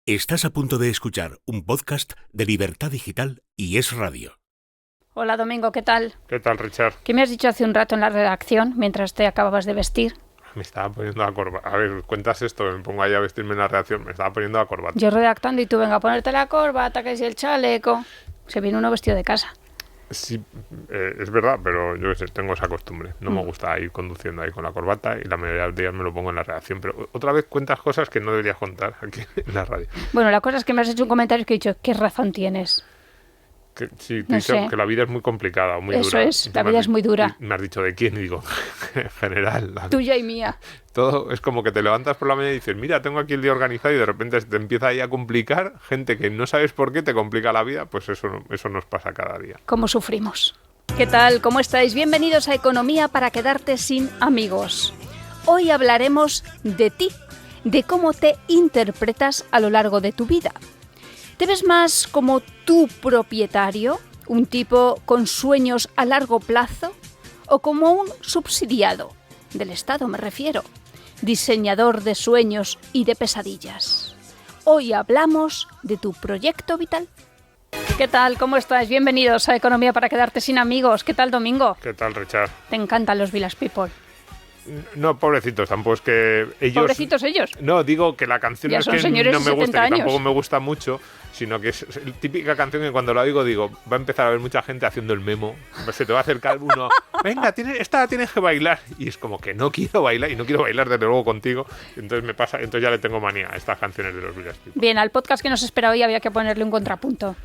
Estás a punto de escuchar un podcast de Libertad Digital y Es Radio. Hola Domingo, ¿qué tal? ¿Qué tal, Richard? ¿Qué me has dicho hace un rato en la redacción mientras te acababas de vestir? Me estaba poniendo la corbata. A ver, cuentas esto, me pongo ahí a vestirme en la redacción. Me estaba poniendo la corbata. Yo redactando y tú venga a ponerte la corbata, que si el chaleco. Se viene uno vestido de casa. Sí, es verdad, pero yo qué sé, tengo esa costumbre. No me gusta ir conduciendo ahí con la corbata y la mayoría de los días me lo pongo en la redacción. Pero otra vez cuentas cosas que no deberías contar aquí en la radio. Bueno, la cosa es que me has hecho un comentario que he dicho, ¿qué razón tienes? Que, sí, te No he dicho sé. que la vida es muy complicada, muy Eso dura. es, Y tú la me has vida es di- muy dura. y me has dicho de quién y digo, en general. Tuya y mía. Todo es como que te levantas por la mañana y dices, mira, tengo aquí el día organizado y de repente se te empieza ahí a complicar. Gente que no sabes por qué te complica la vida, pues eso nos pasa cada día. ¿Cómo sufrimos? ¿Qué tal? ¿Cómo estáis? Bienvenidos a Economía para quedarte sin amigos. Hoy hablaremos de ti, de cómo te interpretas a lo largo de tu vida. ¿Te ves más como tu propietario, un tipo con sueños a largo plazo, o como un subsidiado, del Estado me refiero, diseñador de sueños y de pesadillas? Hoy hablamos de tu proyecto vital. ¿Qué tal? ¿Cómo estás? Bienvenidos a Economía para quedarte sin amigos. ¿Qué tal, Domingo? ¿Qué tal, Richard? Te encantan los Village People. No, pobrecitos, tampoco es que ellos... Pobrecitos ellos. No, digo que la canción Ya no es son que señores no de me guste, 70 que tampoco años. me gusta mucho, sino que es la típica canción que cuando la oigo digo, va a empezar a haber mucha gente haciendo el memo, se te va a acercar uno, venga, esta la tienes que bailar, y es como que no quiero bailar, y no quiero bailar desde luego contigo, entonces me pasa, entonces ya le tengo manía a estas canciones de los Village People. Bien, al podcast que nos espera hoy había que ponerle un contrapunto.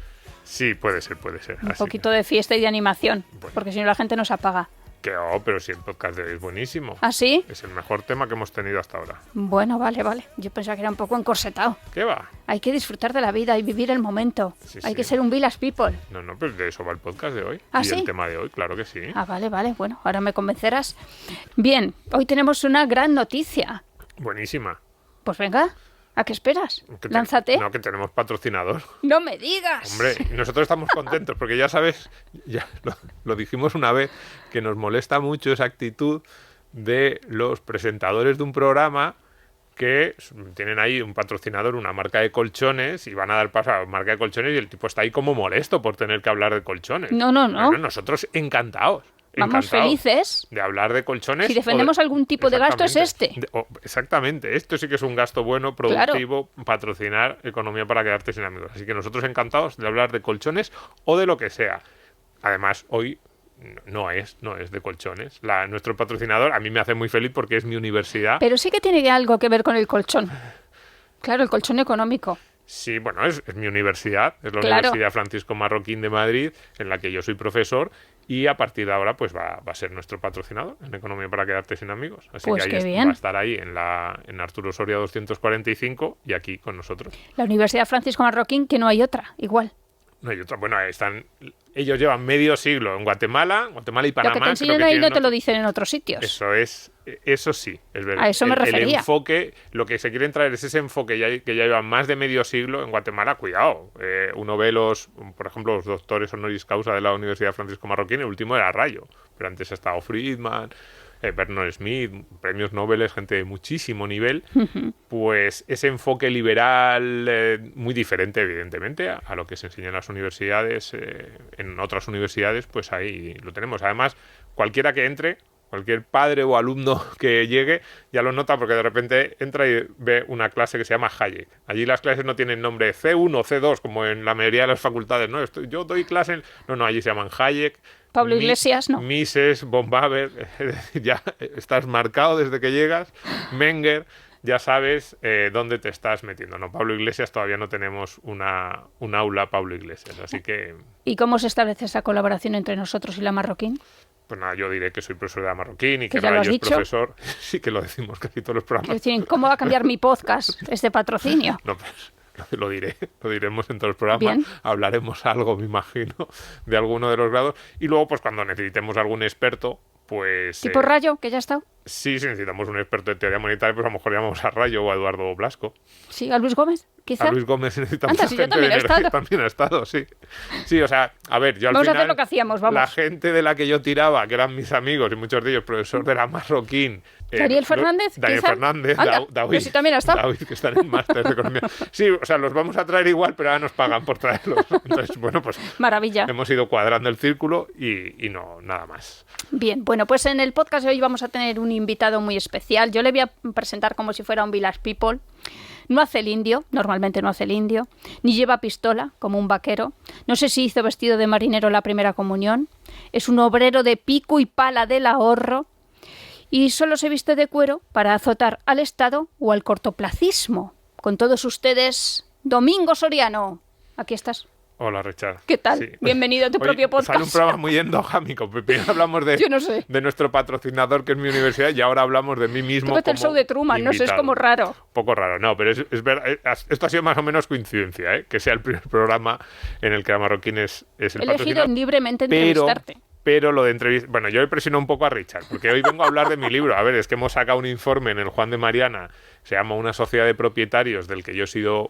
Sí, puede ser. Un así poquito de fiesta y de animación, Bueno. porque si no la gente nos apaga. Que pero si el podcast de hoy es buenísimo. ¿Ah, sí? Es el mejor tema que hemos tenido hasta ahora. Bueno, vale. Yo pensaba que era un poco encorsetado. ¿Qué va? Hay que disfrutar de la vida y vivir el momento. Sí, Hay sí. que ser un Village People. No, pero de eso va el podcast de hoy. ¿Ah, y sí? el tema de hoy, claro que sí. Ah, vale. Bueno, ahora me convencerás. Bien, hoy tenemos una gran noticia. Buenísima. Pues venga, ¿a qué esperas? Que Lánzate. No, que tenemos patrocinador. ¡No me digas! Hombre, nosotros estamos contentos porque ya sabes, ya lo dijimos una vez, que nos molesta mucho esa actitud de los presentadores de un programa que tienen ahí un patrocinador, una marca de colchones, y van a dar paso a la marca de colchones y el tipo está ahí como molesto por tener que hablar de colchones. No. Nosotros encantados. Vamos encantados felices. de hablar de colchones. Si defendemos algún tipo de gasto es Exactamente. Exactamente, esto sí que es un gasto bueno, productivo, patrocinar Economía para quedarte sin amigos. Así que nosotros encantados de hablar de colchones o de lo que sea. Además, hoy no es de colchones. Nuestro patrocinador a mí me hace muy feliz porque es mi universidad. Pero sí que tiene algo que ver con el colchón. Claro, el colchón económico. Sí, bueno, es mi universidad, es la Claro. Universidad Francisco Marroquín de Madrid, en la que yo soy profesor, y a partir de ahora pues va a ser nuestro patrocinador en Economía para quedarte sin amigos. Así Pues que qué ahí bien. va a estar ahí en Arturo Soria 245 y aquí con nosotros. La Universidad Francisco Marroquín, que no hay otra, igual. No hay otra. Bueno, ellos llevan medio siglo en Guatemala y Panamá. Lo que te creo enseñan que ahí tienen no te otro- lo dicen en otros sitios. Eso sí, es verdad. A eso me El refería. enfoque, lo que se quieren traer es ese enfoque que ya llevan más de medio siglo en Guatemala. Cuidado, uno ve por ejemplo, los doctores honoris causa de la Universidad Francisco Marroquín, el último era Rayo, pero antes ha estado Friedman, Bernard Smith, premios Nobel, gente de muchísimo nivel. Pues ese enfoque liberal, muy diferente, evidentemente, a lo que se enseña en las universidades, en otras universidades, pues ahí lo tenemos. Además, cualquiera que entre, cualquier padre o alumno que llegue, ya lo nota porque de repente entra y ve una clase que se llama Hayek. Allí las clases no tienen nombre C1, C2, como en la mayoría de las facultades. No, yo doy clase No, allí se llaman Hayek. Pablo Iglesias, no. Mises, von Baber, ya estás marcado desde que llegas. Menger, ya sabes dónde te estás metiendo. No, Pablo Iglesias todavía no tenemos un aula Pablo Iglesias, así que... ¿Y cómo se establece esa colaboración entre nosotros y la Marroquín? Pues nada, yo diré que soy profesor de Marroquín y ¿Que que ya lo has Rayo es dicho? profesor. Sí que lo decimos casi todos los Es programas. decir, ¿cómo va a cambiar mi podcast este patrocinio? No, pues lo diremos en todos los programas. Bien. Hablaremos algo, me imagino, de alguno de los grados. Y luego, pues cuando necesitemos algún experto, pues... ¿Tipo Rayo, que ya está? Sí, si necesitamos un experto de teoría monetaria, pues a lo mejor llamamos a Rayo o a Eduardo Blasco. Sí, a Luis Gómez, quizá. A Luis Gómez necesitamos Anda, sí, yo gente también de he estado. también ha estado, sí. Sí, o sea, a ver, yo al Vamos a final... hacer lo que hacíamos, vamos. La gente de la que yo tiraba, que eran mis amigos, y muchos de ellos profesor de la Marroquín... ¿Daniel Fernández? Daniel quizá. Fernández, Anda, David. pero sí también ha estado. David, que están en máster de economía. Sí, o sea, los vamos a traer igual, pero ahora nos pagan por traerlos. Entonces, bueno, pues... Maravilla. Hemos ido cuadrando el círculo y no, nada más. Bien, bueno, pues en el podcast de hoy vamos a tener un invitado muy especial. Yo le voy a presentar como si fuera un Village People. No hace el indio, normalmente no hace el indio, ni lleva pistola, como un vaquero. No sé si hizo vestido de marinero en la primera comunión. Es un obrero de pico y pala del ahorro. Y solo se viste de cuero para azotar al Estado o al cortoplacismo. Con todos ustedes, Domingo Soriano. Aquí estás. Hola, Richard. ¿Qué tal? Sí. Bienvenido a tu propio podcast. Sale un programa muy endogámico. Primero hablamos de, Yo no sé. de nuestro patrocinador, que es mi universidad, y ahora hablamos de mí mismo. Tú ves el como show de Truman, no sé, es invitado. como raro. Un poco raro, no, pero es verdad. Esto ha sido más o menos coincidencia, ¿eh? Que sea el primer programa en el que la Marroquín es el He elegido patrocinador. libremente entrevistarte. Pero lo de entrevista... Bueno, yo he presionado un poco a Richard, porque hoy vengo a hablar de mi libro. A ver, es que hemos sacado un informe en el Juan de Mariana, se llama Una sociedad de propietarios, del que yo he sido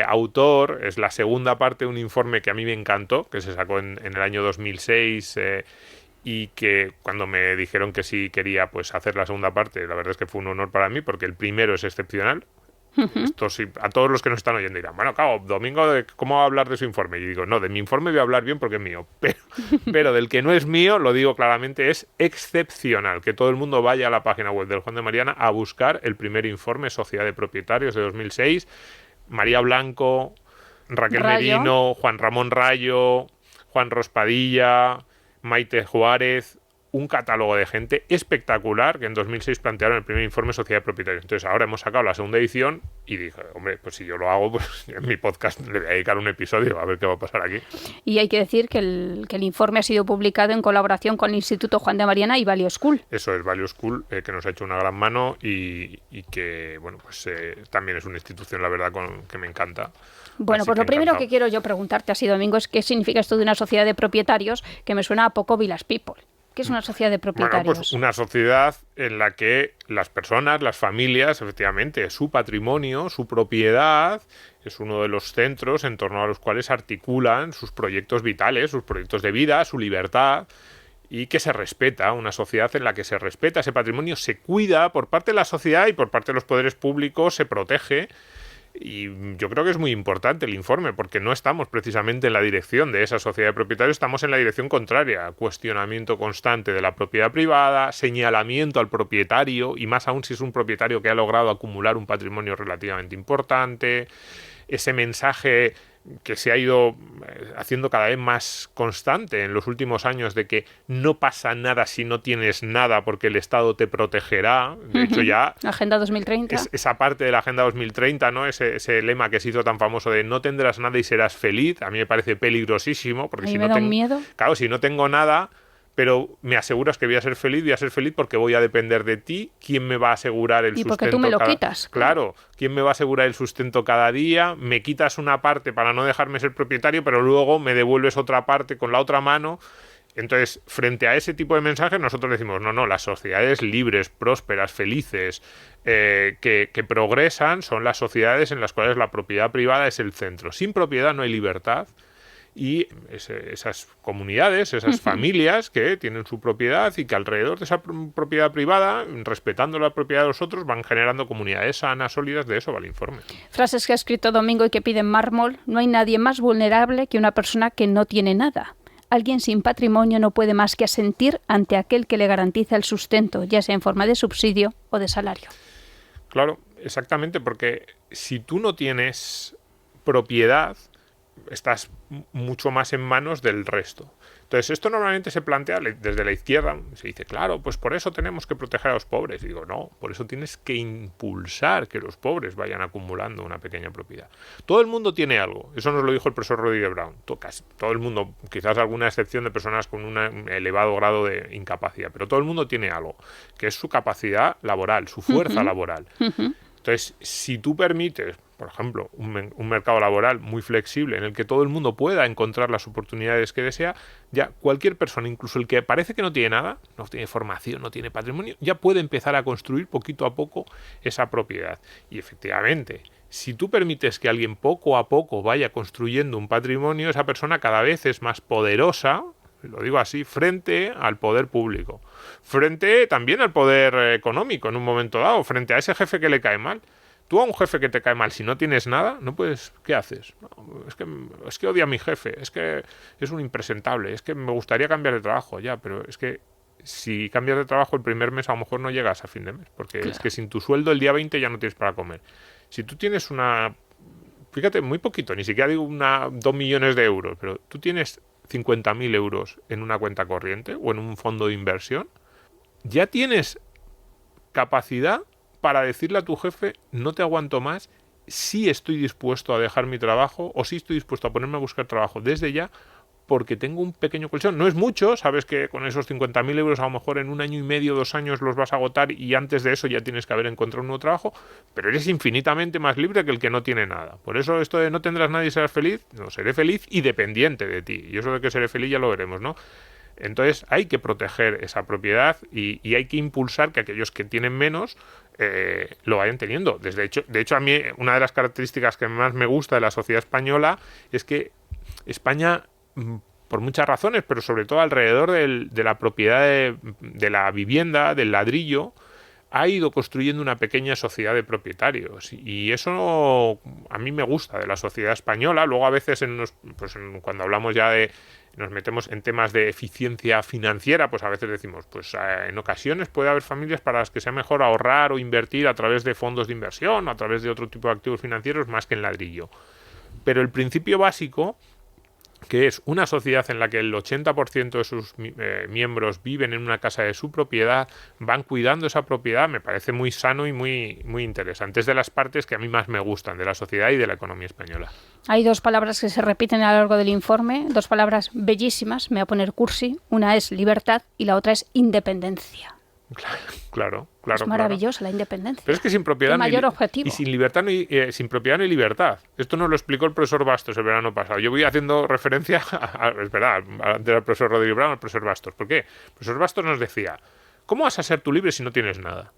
autor. Es la segunda parte de un informe que a mí me encantó, que se sacó en el año 2006, y que cuando me dijeron que sí quería pues hacer la segunda parte, la verdad es que fue un honor para mí, porque el primero es excepcional. Esto sí, a todos los que nos están oyendo dirán, bueno, claro, Domingo, ¿cómo va a hablar de su informe? Y digo, no, de mi informe voy a hablar bien porque es mío, pero del que no es mío, lo digo claramente, es excepcional. Que todo el mundo vaya a la página web del Juan de Mariana a buscar el primer informe, Sociedad de Propietarios de 2006, María Blanco, Raquel Rayo. Merino, Juan Ramón Rayo, Juan Rospadilla, Maite Juárez... Un catálogo de gente espectacular que en 2006 plantearon el primer informe Sociedad de Propietarios. Entonces ahora hemos sacado la segunda edición y dije, hombre, pues si yo lo hago, pues en mi podcast le voy a dedicar un episodio a ver qué va a pasar aquí. Y hay que decir que el informe ha sido publicado en colaboración con el Instituto Juan de Mariana y Value School. Eso es Value School, que nos ha hecho una gran mano y que, bueno, pues también es una institución, la verdad, que me encanta. Bueno, Así pues lo que primero encantado. que quiero yo preguntarte así, Domingo, es qué significa esto de una sociedad de propietarios, que me suena a poco Village People. ¿Qué es una sociedad de propietarios? Bueno, pues una sociedad en la que las personas, las familias, efectivamente, su patrimonio, su propiedad, es uno de los centros en torno a los cuales articulan sus proyectos vitales, sus proyectos de vida, su libertad, y que se respeta, una sociedad en la que se respeta ese patrimonio, se cuida por parte de la sociedad y por parte de los poderes públicos, se protege. Y yo creo que es muy importante el informe, porque no estamos precisamente en la dirección de esa sociedad de propietarios, estamos en la dirección contraria. Cuestionamiento constante de la propiedad privada, señalamiento al propietario, y más aún si es un propietario que ha logrado acumular un patrimonio relativamente importante. Ese mensaje que se ha ido haciendo cada vez más constante en los últimos años de que no pasa nada si no tienes nada porque el Estado te protegerá. De hecho, ya Agenda 2030. esa parte de la Agenda 2030, ¿no? Ese lema que se hizo tan famoso de no tendrás nada y serás feliz, a mí me parece peligrosísimo, porque A mí si me no da un tengo, miedo. claro, si no tengo nada, pero me aseguras que voy a ser feliz porque voy a depender de ti. ¿Quién me va a asegurar el Y sustento? porque tú me lo quitas. Claro, ¿quién me va a asegurar el sustento cada día? Me quitas una parte para no dejarme ser propietario, pero luego me devuelves otra parte con la otra mano. Entonces, frente a ese tipo de mensajes, nosotros decimos, no, las sociedades libres, prósperas, felices, que progresan, son las sociedades en las cuales la propiedad privada es el centro. Sin propiedad no hay libertad. Y esas comunidades, esas familias que tienen su propiedad y que alrededor de esa propiedad privada, respetando la propiedad de los otros, van generando comunidades sanas, sólidas. De eso va el informe. Frases que ha escrito Domingo y que piden mármol. No hay nadie más vulnerable que una persona que no tiene nada. Alguien sin patrimonio no puede más que asentir ante aquel que le garantiza el sustento, ya sea en forma de subsidio o de salario. Claro, exactamente, porque si tú no tienes propiedad, estás mucho más en manos del resto. Entonces, esto normalmente se plantea desde la izquierda. Se dice, claro, pues por eso tenemos que proteger a los pobres. Y digo, no, por eso tienes que impulsar que los pobres vayan acumulando una pequeña propiedad. Todo el mundo tiene algo. Eso nos lo dijo el profesor Rodríguez Brown. Todo el mundo, quizás alguna excepción de personas con un elevado grado de incapacidad, pero todo el mundo tiene algo, que es su capacidad laboral, su fuerza laboral. Entonces, si tú permites, por ejemplo, un mercado laboral muy flexible en el que todo el mundo pueda encontrar las oportunidades que desea, ya cualquier persona, incluso el que parece que no tiene nada, no tiene formación, no tiene patrimonio, ya puede empezar a construir poquito a poco esa propiedad. Y efectivamente, si tú permites que alguien poco a poco vaya construyendo un patrimonio, esa persona cada vez es más poderosa, lo digo así, frente al poder público, frente también al poder económico en un momento dado, frente a ese jefe que le cae mal. Tú a un jefe que te cae mal, si no tienes nada, no puedes, ¿qué haces? No, es que odio a mi jefe, es que es un impresentable, es que me gustaría cambiar de trabajo, ya, pero es que si cambias de trabajo el primer mes a lo mejor no llegas a fin de mes, porque es que sin tu sueldo el día 20 ya no tienes para comer. Si tú tienes fíjate, muy poquito, ni siquiera digo 2 millones de euros, pero tú tienes 50.000 euros en una cuenta corriente o en un fondo de inversión, ya tienes capacidad para decirle a tu jefe, no te aguanto más, sí estoy dispuesto a dejar mi trabajo o sí estoy dispuesto a ponerme a buscar trabajo desde ya porque tengo un pequeño colchón. No es mucho, sabes que con esos 50.000 euros a lo mejor en 1 año y medio, 2 años los vas a agotar y antes de eso ya tienes que haber encontrado un nuevo trabajo, pero eres infinitamente más libre que el que no tiene nada. Por eso esto de no tendrás nada y serás feliz, no, seré feliz y dependiente de ti. Y eso de que seré feliz ya lo veremos, ¿no? Entonces hay que proteger esa propiedad y hay que impulsar que aquellos que tienen menos lo vayan teniendo. De hecho, a mí una de las características que más me gusta de la sociedad española es que España, por muchas razones, pero sobre todo alrededor de la propiedad de la vivienda, del ladrillo, ha ido construyendo una pequeña sociedad de propietarios y eso a mí me gusta de la sociedad española. Luego a veces cuando hablamos ya nos metemos en temas de eficiencia financiera, pues a veces decimos, pues en ocasiones puede haber familias para las que sea mejor ahorrar o invertir a través de fondos de inversión o a través de otro tipo de activos financieros más que en ladrillo. Pero el principio básico, que es una sociedad en la que el 80% de sus miembros viven en una casa de su propiedad, van cuidando esa propiedad, me parece muy sano y muy, muy interesante. Es de las partes que a mí más me gustan de la sociedad y de la economía española. Hay 2 palabras que se repiten a lo largo del informe, 2 palabras bellísimas, me voy a poner cursi. Una es libertad y la otra es independencia. Claro. Es maravillosa la independencia. Pero es que sin propiedad mayor objetivo. Y sin libertad sin propiedad no hay libertad. Esto nos lo explicó el profesor Bastos el verano pasado. Yo voy haciendo referencia es verdad, del profesor Rodríguez Brown al profesor Bastos. ¿Por qué? El profesor Bastos nos decía, ¿cómo vas a ser tú libre si no tienes nada?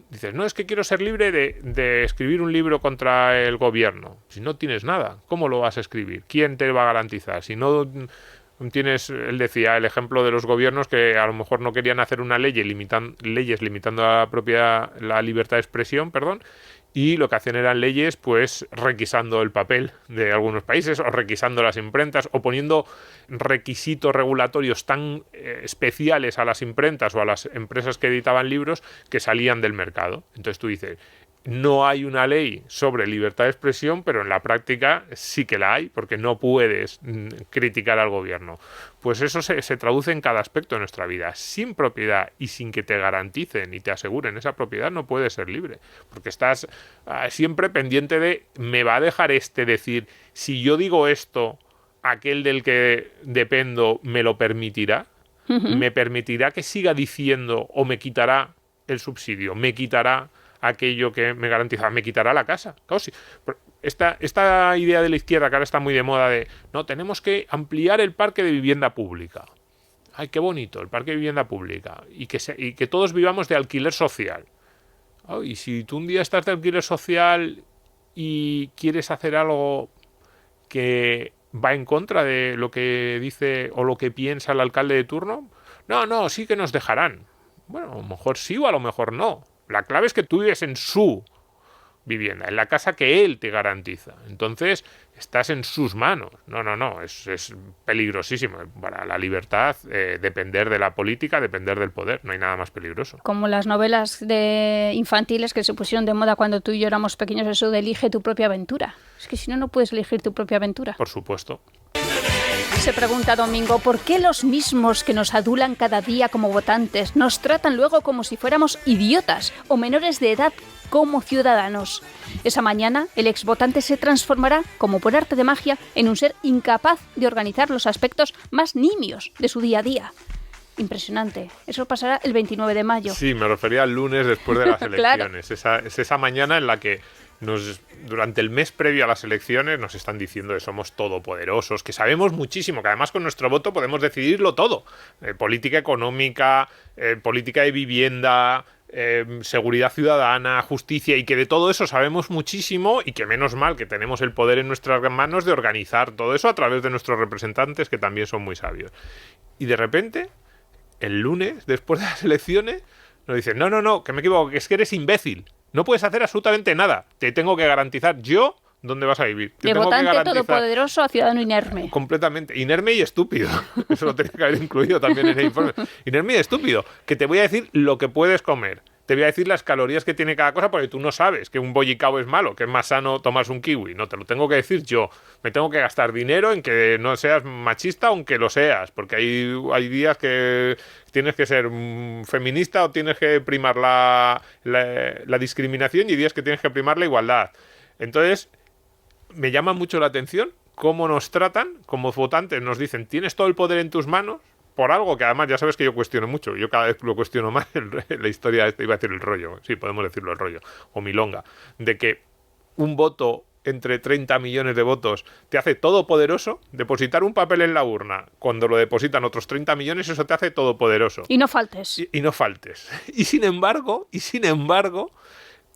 Dices, no, es que quiero ser libre de escribir un libro contra el gobierno. Si no tienes nada, ¿cómo lo vas a escribir? ¿Quién te va a garantizar? Si no tienes, él decía, el ejemplo de los gobiernos que a lo mejor no querían hacer una leyes limitando la libertad de expresión, y lo que hacían eran leyes pues requisando el papel de algunos países o requisando las imprentas o poniendo requisitos regulatorios tan especiales a las imprentas o a las empresas que editaban libros que salían del mercado. Entonces tú dices, no hay una ley sobre libertad de expresión, pero en la práctica sí que la hay, porque no puedes criticar al gobierno. Pues eso se traduce en cada aspecto de nuestra vida. Sin propiedad y sin que te garanticen y te aseguren esa propiedad, no puedes ser libre, porque estás siempre pendiente de, ¿me va a dejar decir, si yo digo esto, aquel del que dependo me lo permitirá? Uh-huh. ¿Me permitirá que siga diciendo o me quitará el subsidio? ¿Me quitará aquello que me garantiza? ¿Me quitará la casa? Claro, sí. Esta idea de la izquierda que ahora está muy de moda de, no, tenemos que ampliar el parque de vivienda pública. Ay, qué bonito, el parque de vivienda pública. Y que todos vivamos de alquiler social. Y si tú un día estás de alquiler social y quieres hacer algo que va en contra de lo que dice o lo que piensa el alcalde de turno, no, sí que nos dejarán. Bueno, a lo mejor sí o a lo mejor no. La clave es que tú vives en su vivienda, en la casa que él te garantiza. Entonces, estás en sus manos. No, es peligrosísimo. Para la libertad, depender de la política, depender del poder. No hay nada más peligroso. Como las novelas infantiles que se pusieron de moda cuando tú y yo éramos pequeños, eso de elige tu propia aventura. Es que si no puedes elegir tu propia aventura. Por supuesto. Se pregunta Domingo, ¿por qué los mismos que nos adulan cada día como votantes nos tratan luego como si fuéramos idiotas o menores de edad como ciudadanos? Esa mañana el exvotante se transformará, como por arte de magia, en un ser incapaz de organizar los aspectos más nimios de su día a día. Impresionante. Eso pasará el 29 de mayo. Sí, me refería al lunes después de las elecciones. Claro. Es esa mañana en la que durante el mes previo a las elecciones nos están diciendo que somos todopoderosos, que sabemos muchísimo, que además con nuestro voto podemos decidirlo todo. Política económica, política de vivienda, seguridad ciudadana, justicia, y que de todo eso sabemos muchísimo y que menos mal que tenemos el poder en nuestras manos de organizar todo eso a través de nuestros representantes, que también son muy sabios. Y de repente, el lunes, después de las elecciones, nos dicen, no, que me equivoco, que es que eres imbécil. No puedes hacer absolutamente nada. Te tengo que garantizar yo dónde vas a vivir. De votante todopoderoso a ciudadano inerme. Completamente. Inerme y estúpido. Eso lo tenía que haber incluido también en el informe. Inerme y estúpido. Que te voy a decir lo que puedes comer. Te voy a decir las calorías que tiene cada cosa, porque tú no sabes que un bollicao es malo, que es más sano tomarse un kiwi. No, te lo tengo que decir yo. Me tengo que gastar dinero en que no seas machista, aunque lo seas. Porque hay días que tienes que ser feminista o tienes que primar la discriminación, y hay días que tienes que primar la igualdad. Entonces, me llama mucho la atención cómo nos tratan como votantes. Nos dicen, tienes todo el poder en tus manos, por algo que además ya sabes que yo cuestiono mucho. Yo cada vez lo cuestiono más, la historia iba a decir el rollo, sí, podemos decirlo el rollo, o milonga, de que un voto entre 30 millones de votos te hace todopoderoso. Depositar un papel en la urna, cuando lo depositan otros 30 millones, eso te hace todopoderoso. Y no faltes. Y no faltes. Y sin embargo,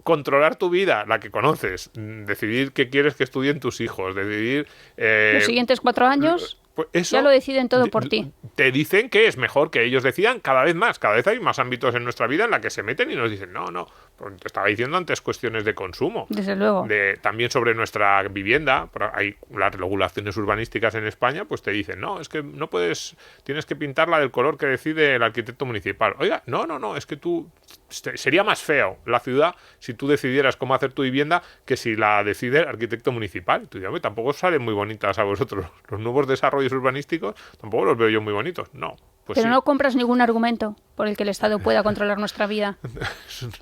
controlar tu vida, la que conoces, decidir qué quieres que estudien tus hijos, decidir... los siguientes 4 años... Pues eso, ya lo deciden todo por ti. Te dicen que es mejor que ellos decidan cada vez más. Cada vez hay más ámbitos en nuestra vida en la que se meten y nos dicen, no. Pues te estaba diciendo antes cuestiones de consumo. Desde luego. También sobre nuestra vivienda. Hay las regulaciones urbanísticas en España, pues te dicen, no, es que no puedes, tienes que pintarla del color que decide el arquitecto municipal. Oiga, no, es que tú... Sería más feo la ciudad si tú decidieras cómo hacer tu vivienda que si la decide el arquitecto municipal. Tú dices, tampoco salen muy bonitas a vosotros. Los nuevos desarrollos urbanísticos tampoco los veo yo muy bonitos. No. Pues pero sí. no compras ningún argumento por el que el Estado pueda controlar nuestra vida.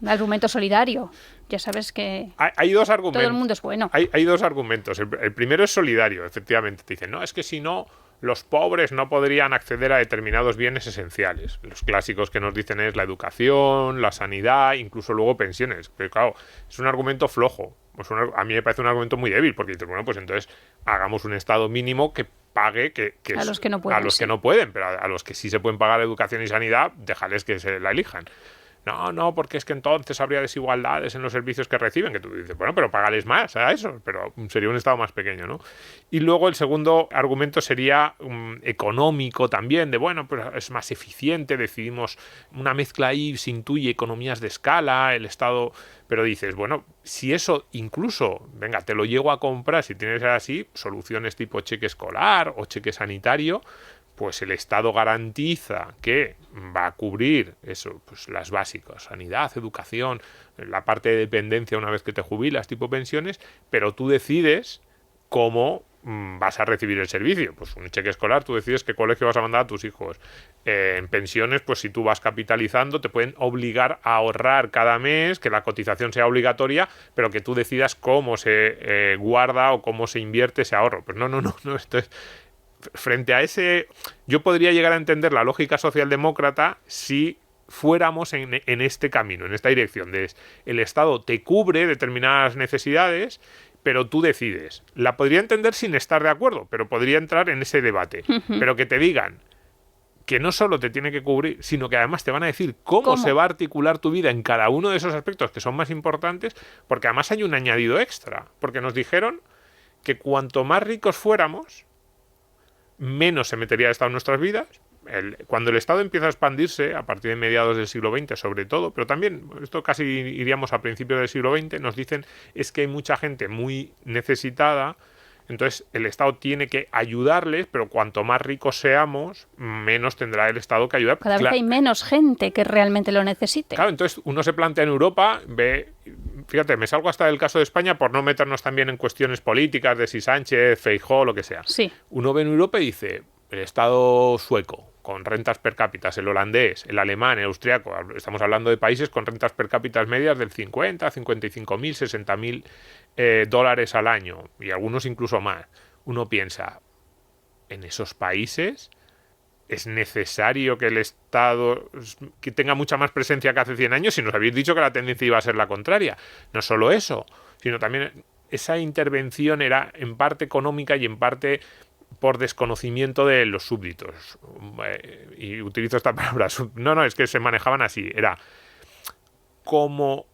Un argumento solidario. Ya sabes que hay dos argumentos. Todo el mundo es bueno. Hay dos argumentos. El primero es solidario, efectivamente. Te dicen, no, es que si no, los pobres no podrían acceder a determinados bienes esenciales. Los clásicos que nos dicen es la educación, la sanidad, incluso luego pensiones. Pero claro, es un argumento flojo. A mí me parece un argumento muy débil, porque dices, bueno, pues entonces hagamos un Estado mínimo que pague a los que no pueden. A los que no pueden, pero a los que sí se pueden pagar educación y sanidad, déjales que se la elijan. No, porque es que entonces habría desigualdades en los servicios que reciben, que tú dices, bueno, pero págales más a eso, pero sería un Estado más pequeño, ¿no? Y luego el segundo argumento sería económico también, de bueno, pues es más eficiente, decidimos una mezcla ahí, se intuye economías de escala, el Estado, pero dices, bueno, si eso incluso, venga, te lo llego a comprar, si tienes así, soluciones tipo cheque escolar o cheque sanitario, pues el Estado garantiza que va a cubrir eso, pues las básicas, sanidad, educación, la parte de dependencia una vez que te jubilas, tipo pensiones, pero tú decides cómo vas a recibir el servicio. Pues un cheque escolar, tú decides qué colegio vas a mandar a tus hijos. En pensiones, pues si tú vas capitalizando, te pueden obligar a ahorrar cada mes, que la cotización sea obligatoria, pero que tú decidas cómo se guarda o cómo se invierte ese ahorro. Pues no, esto es... Frente a ese, yo podría llegar a entender la lógica socialdemócrata si fuéramos en este camino, en esta dirección. El Estado te cubre determinadas necesidades, pero tú decides. La podría entender sin estar de acuerdo, pero podría entrar en ese debate. Pero que te digan que no solo te tiene que cubrir, sino que además te van a decir cómo se va a articular tu vida en cada uno de esos aspectos que son más importantes, porque además hay un añadido extra, porque nos dijeron que cuanto más ricos fuéramos, menos se metería el Estado en nuestras vidas. Cuando el Estado empieza a expandirse, a partir de mediados del siglo XX sobre todo, pero también, esto casi iríamos a principios del siglo XX, nos dicen es que hay mucha gente muy necesitada, entonces el Estado tiene que ayudarles, pero cuanto más ricos seamos, menos tendrá el Estado que ayudar. Cada vez hay menos gente que realmente lo necesite. Claro, entonces uno se plantea en Europa, fíjate, me salgo hasta del caso de España por no meternos también en cuestiones políticas de si Sánchez, Feijóo, lo que sea. Sí. Uno ve en Europa y dice, el Estado sueco, con rentas per cápita, el holandés, el alemán, el austriaco, estamos hablando de países con rentas per cápita medias del 50, 55.000, 60.000 dólares al año, y algunos incluso más. Uno piensa, en esos países es necesario que el Estado que tenga mucha más presencia que hace 100 años, y nos habéis dicho que la tendencia iba a ser la contraria. No solo eso, sino también esa intervención era en parte económica y en parte por desconocimiento de los súbditos. Y utilizo esta palabra. No, es que se manejaban así. Era como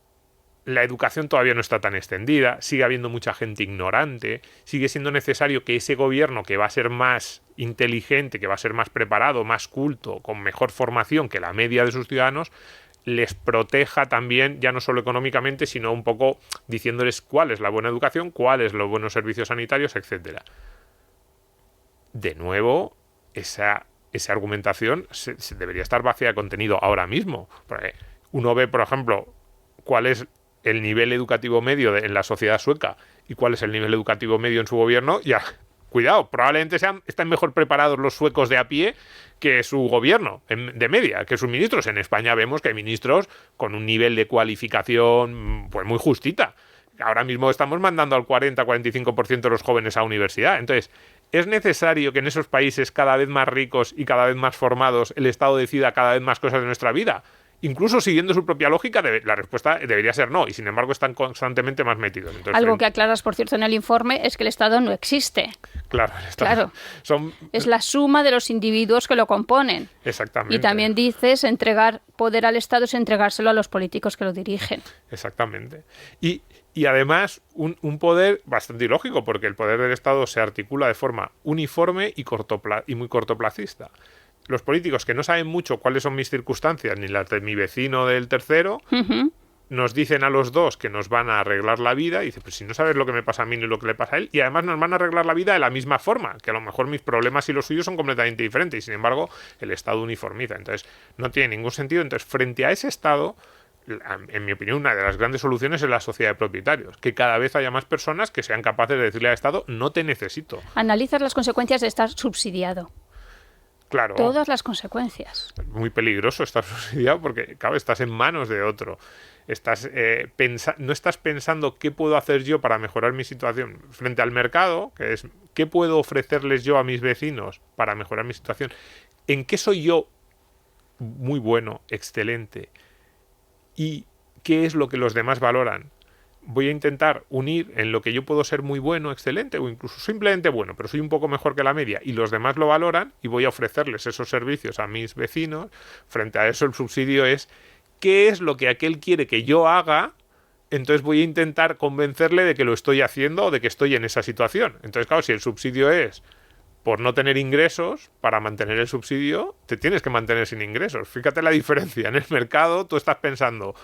la educación todavía no está tan extendida, sigue habiendo mucha gente ignorante, sigue siendo necesario que ese gobierno, que va a ser más inteligente, que va a ser más preparado, más culto, con mejor formación que la media de sus ciudadanos, les proteja también, ya no solo económicamente, sino un poco diciéndoles cuál es la buena educación, cuáles los buenos servicios sanitarios, etcétera. De nuevo, esa argumentación se debería estar vacía de contenido ahora mismo. Porque uno ve, por ejemplo, cuál es el nivel educativo medio en la sociedad sueca y cuál es el nivel educativo medio en su gobierno. Ya, cuidado, probablemente están mejor preparados los suecos de a pie que su gobierno de media, que sus ministros. En España vemos que hay ministros con un nivel de cualificación pues muy justita. Ahora mismo estamos mandando al 40-45% de los jóvenes a universidad. Entonces, ¿es necesario que en esos países cada vez más ricos y cada vez más formados el Estado decida cada vez más cosas de nuestra vida? Incluso siguiendo su propia lógica, la respuesta debería ser no, y sin embargo están constantemente más metidos. Entonces, algo que aclaras, por cierto, en el informe es que el Estado no existe. Claro, el Estado es la suma de los individuos que lo componen. Exactamente. Y también dices, entregar poder al Estado es entregárselo a los políticos que lo dirigen. Exactamente. Y además un poder bastante ilógico, porque el poder del Estado se articula de forma uniforme y muy cortoplacista. Los políticos que no saben mucho cuáles son mis circunstancias, ni las de mi vecino del tercero, nos dicen a los dos que nos van a arreglar la vida, y dice, pues si no sabes lo que me pasa a mí ni lo que le pasa a él, y además nos van a arreglar la vida de la misma forma, que a lo mejor mis problemas y los suyos son completamente diferentes, y sin embargo el Estado uniformiza. Entonces no tiene ningún sentido. Entonces, frente a ese Estado, en mi opinión, una de las grandes soluciones es la sociedad de propietarios, que cada vez haya más personas que sean capaces de decirle al Estado, no te necesito. Analizas las consecuencias de estar subsidiado. Claro. Todas las consecuencias. Muy peligroso estar subsidiado porque, claro, estás en manos de otro. No estás pensando qué puedo hacer yo para mejorar mi situación frente al mercado, que es qué puedo ofrecerles yo a mis vecinos para mejorar mi situación. ¿En qué soy yo muy bueno, excelente? ¿Y qué es lo que los demás valoran? Voy a intentar unir en lo que yo puedo ser muy bueno, excelente o incluso simplemente bueno, pero soy un poco mejor que la media y los demás lo valoran, y voy a ofrecerles esos servicios a mis vecinos. Frente a eso, el subsidio es qué es lo que aquel quiere que yo haga, entonces voy a intentar convencerle de que lo estoy haciendo o de que estoy en esa situación. Entonces, claro, si el subsidio es por no tener ingresos, para mantener el subsidio te tienes que mantener sin ingresos. Fíjate la diferencia. En el mercado tú estás pensando,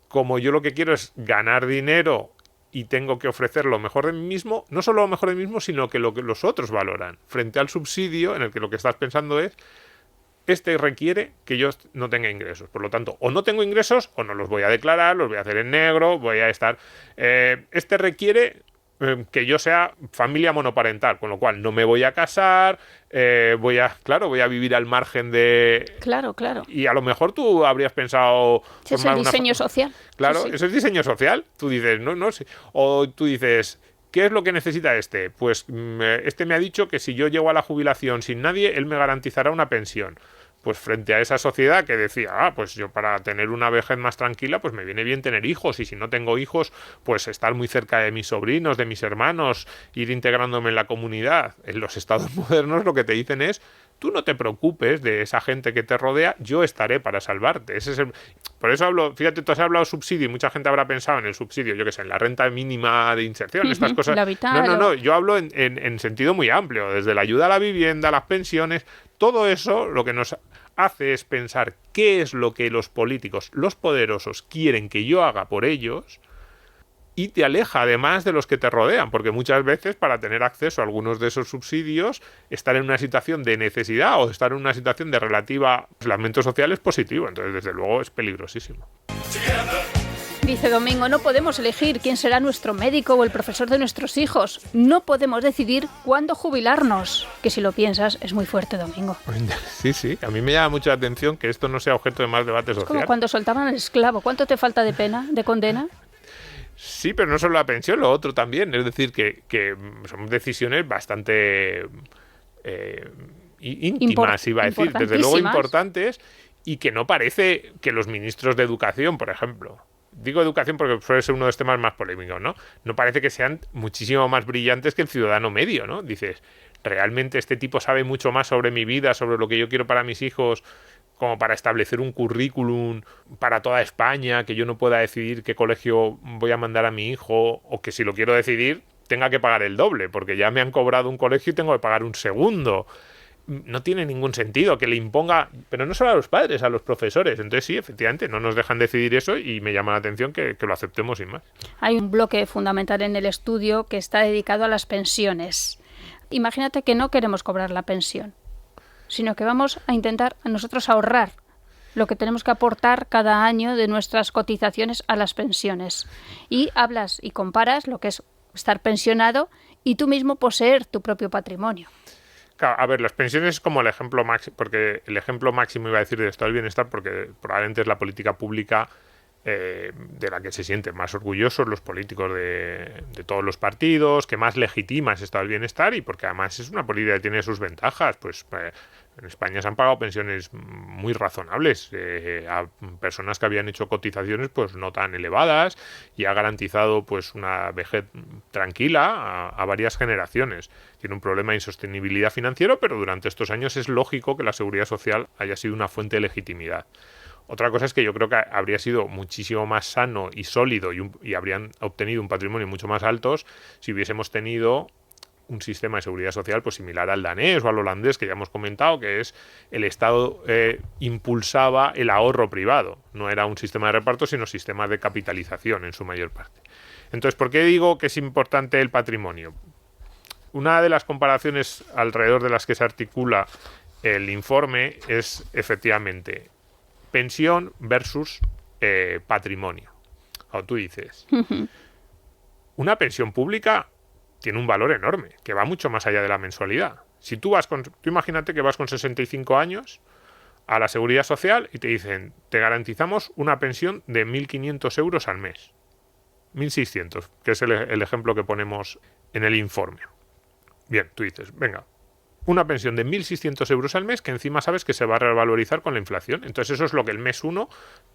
como yo lo que quiero es ganar dinero y tengo que ofrecer lo mejor de mí mismo, no solo lo mejor de mí mismo, sino que lo que los otros valoran. Frente al subsidio, en el que lo que estás pensando es, este requiere que yo no tenga ingresos. Por lo tanto, o no tengo ingresos o no los voy a declarar, los voy a hacer en negro, voy a estar... este requiere que yo sea familia monoparental, con lo cual no me voy a casar, voy a vivir al margen de... Claro. Y a lo mejor tú habrías pensado... Es el diseño social. Claro, Sí. Eso es diseño social. Tú dices, no sé. O tú dices, ¿qué es lo que necesita este? Pues este me ha dicho que si yo llego a la jubilación sin nadie, él me garantizará una pensión. Pues frente a esa sociedad que decía, pues yo para tener una vejez más tranquila, pues me viene bien tener hijos, y si no tengo hijos, pues estar muy cerca de mis sobrinos, de mis hermanos, ir integrándome en la comunidad. En los estados modernos lo que te dicen es, tú no te preocupes de esa gente que te rodea, yo estaré para salvarte. Por eso hablo, fíjate, tú has hablado subsidio y mucha gente habrá pensado en el subsidio, yo qué sé, en la renta mínima de inserción, estas cosas. La vital, No, yo hablo en sentido muy amplio, desde la ayuda a la vivienda, las pensiones, todo eso lo que nos hace es pensar qué es lo que los políticos, los poderosos, quieren que yo haga por ellos, y te aleja además de los que te rodean, porque muchas veces para tener acceso a algunos de esos subsidios, estar en una situación de necesidad o estar en una situación de relativa aislamiento social es positivo. Entonces, desde luego, es peligrosísimo. Dice Domingo, no podemos elegir quién será nuestro médico o el profesor de nuestros hijos. No podemos decidir cuándo jubilarnos. Que si lo piensas, es muy fuerte, Domingo. Sí, a mí me llama mucho la atención que esto no sea objeto de más debate social. Como cuando soltaban al esclavo. ¿Cuánto te falta de pena, de condena? Sí, pero no solo la pensión, lo otro también. Es decir, que son decisiones bastante íntimas, iba a decir, desde luego importantes, y que no parece que los ministros de educación, por ejemplo, digo educación porque suele ser uno de los temas más polémicos, ¿no? No parece que sean muchísimo más brillantes que el ciudadano medio, ¿no? Dices, ¿realmente este tipo sabe mucho más sobre mi vida, sobre lo que yo quiero para mis hijos, como para establecer un currículum para toda España, que yo no pueda decidir qué colegio voy a mandar a mi hijo, o que si lo quiero decidir tenga que pagar el doble, porque ya me han cobrado un colegio y tengo que pagar un segundo? No tiene ningún sentido que le imponga, pero no solo a los padres, a los profesores. Entonces sí, efectivamente, no nos dejan decidir eso y me llama la atención que lo aceptemos sin más. Hay un bloque fundamental en el estudio que está dedicado a las pensiones. Imagínate que no queremos cobrar la pensión, sino que vamos a intentar a nosotros ahorrar lo que tenemos que aportar cada año de nuestras cotizaciones a las pensiones. Y hablas y comparas lo que es estar pensionado y tú mismo poseer tu propio patrimonio. Claro, a ver, las pensiones es como el ejemplo máximo, porque el ejemplo máximo iba a decir de estado del bienestar, porque probablemente es la política pública de la que se sienten más orgullosos los políticos de todos los partidos, que más legitima ese estado del bienestar, y porque además es una política que tiene sus ventajas. Pues en España se han pagado pensiones muy razonables a personas que habían hecho cotizaciones pues no tan elevadas, y ha garantizado pues una vejez tranquila a varias generaciones. Tiene un problema de insostenibilidad financiero, pero durante estos años es lógico que la seguridad social haya sido una fuente de legitimidad. Otra cosa es que yo creo que habría sido muchísimo más sano y sólido y habrían obtenido un patrimonio mucho más alto si hubiésemos tenido un sistema de seguridad social pues similar al danés o al holandés, que ya hemos comentado, que es el Estado impulsaba el ahorro privado. No era un sistema de reparto, sino sistema de capitalización en su mayor parte. Entonces, ¿por qué digo que es importante el patrimonio? Una de las comparaciones alrededor de las que se articula el informe es efectivamente pensión versus patrimonio. O tú dices, una pensión pública tiene un valor enorme, que va mucho más allá de la mensualidad. Si tú imagínate que vas con 65 años a la Seguridad Social y te dicen, te garantizamos una pensión de 1.500 euros al mes. 1.600, que es el ejemplo que ponemos en el informe. Bien, tú dices, venga, una pensión de 1.600 euros al mes que encima sabes que se va a revalorizar con la inflación. Entonces eso es lo que el mes 1,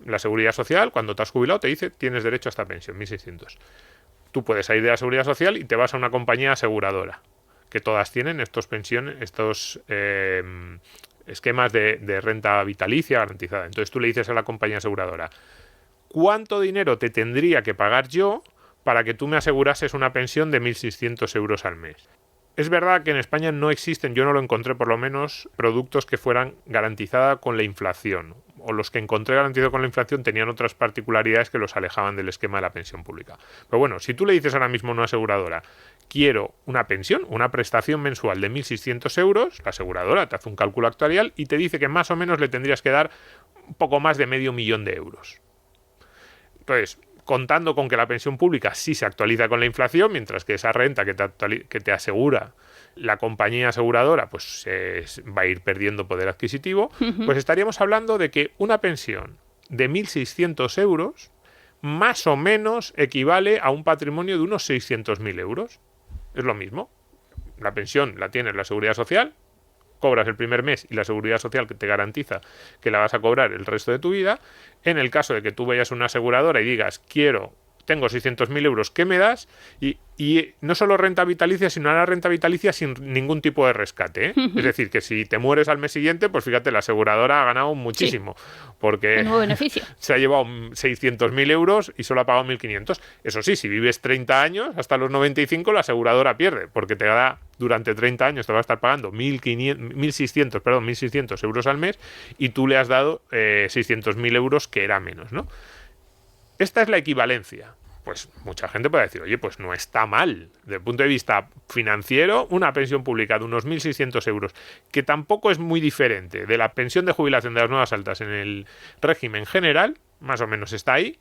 la Seguridad Social, cuando te has jubilado, te dice, tienes derecho a esta pensión, 1.600. Tú puedes salir de la Seguridad Social y te vas a una compañía aseguradora, que todas tienen estos esquemas de renta vitalicia garantizada. Entonces tú le dices a la compañía aseguradora, ¿cuánto dinero te tendría que pagar yo para que tú me asegurases una pensión de 1.600 euros al mes? Es verdad que en España no existen, yo no lo encontré por lo menos, productos que fueran garantizados con la inflación. O los que encontré garantizados con la inflación tenían otras particularidades que los alejaban del esquema de la pensión pública. Pero bueno, si tú le dices ahora mismo a una aseguradora, quiero una pensión, una prestación mensual de 1.600 euros, la aseguradora te hace un cálculo actuarial y te dice que más o menos le tendrías que dar un poco más de 500.000 euros. Entonces, contando con que la pensión pública sí se actualiza con la inflación, mientras que esa renta que te asegura la compañía aseguradora pues va a ir perdiendo poder adquisitivo, pues estaríamos hablando de que una pensión de 1.600 euros más o menos equivale a un patrimonio de unos 600.000 euros. Es lo mismo. La pensión la tienes la Seguridad Social, cobras el primer mes y la Seguridad Social que te garantiza que la vas a cobrar el resto de tu vida. En el caso de que tú vayas a una aseguradora y digas, tengo 600.000 euros, ¿qué me das? Y no solo renta vitalicia, sino una renta vitalicia sin ningún tipo de rescate, ¿eh? Es decir, que si te mueres al mes siguiente, pues fíjate, la aseguradora ha ganado muchísimo, porque un nuevo beneficio. Se ha llevado 600.000 euros y solo ha pagado 1.500. Eso sí, si vives 30 años, hasta los 95, la aseguradora pierde, porque te da durante 30 años, te va a estar pagando 1.600 euros al mes y tú le has dado 600.000 euros, que era menos, ¿no? Esta es la equivalencia. Pues mucha gente puede decir, oye, pues no está mal. Desde el punto de vista financiero, una pensión pública de unos 1.600 euros, que tampoco es muy diferente de la pensión de jubilación de las nuevas altas en el régimen general, más o menos está ahí,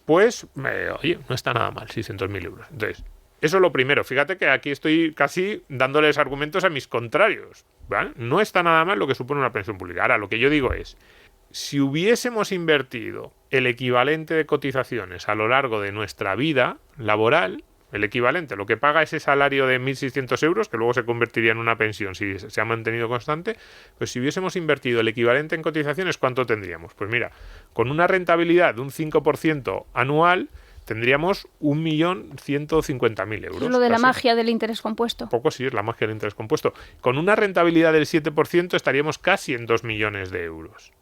pues, oye, no está nada mal, 600.000 euros. Entonces, eso es lo primero. Fíjate que aquí estoy casi dándoles argumentos a mis contrarios, ¿vale? No está nada mal lo que supone una pensión pública. Ahora, lo que yo digo es, si hubiésemos invertido el equivalente de cotizaciones a lo largo de nuestra vida laboral, el equivalente, lo que paga ese salario de 1.600 euros, que luego se convertiría en una pensión si se ha mantenido constante, pues si hubiésemos invertido el equivalente en cotizaciones, ¿cuánto tendríamos? Pues mira, con una rentabilidad de un 5% anual, tendríamos 1.150.000 euros. Es lo de la casi. magia del interés compuesto. Poco sí, es la magia del interés compuesto. Con una rentabilidad del 7% estaríamos casi en 2 millones de euros.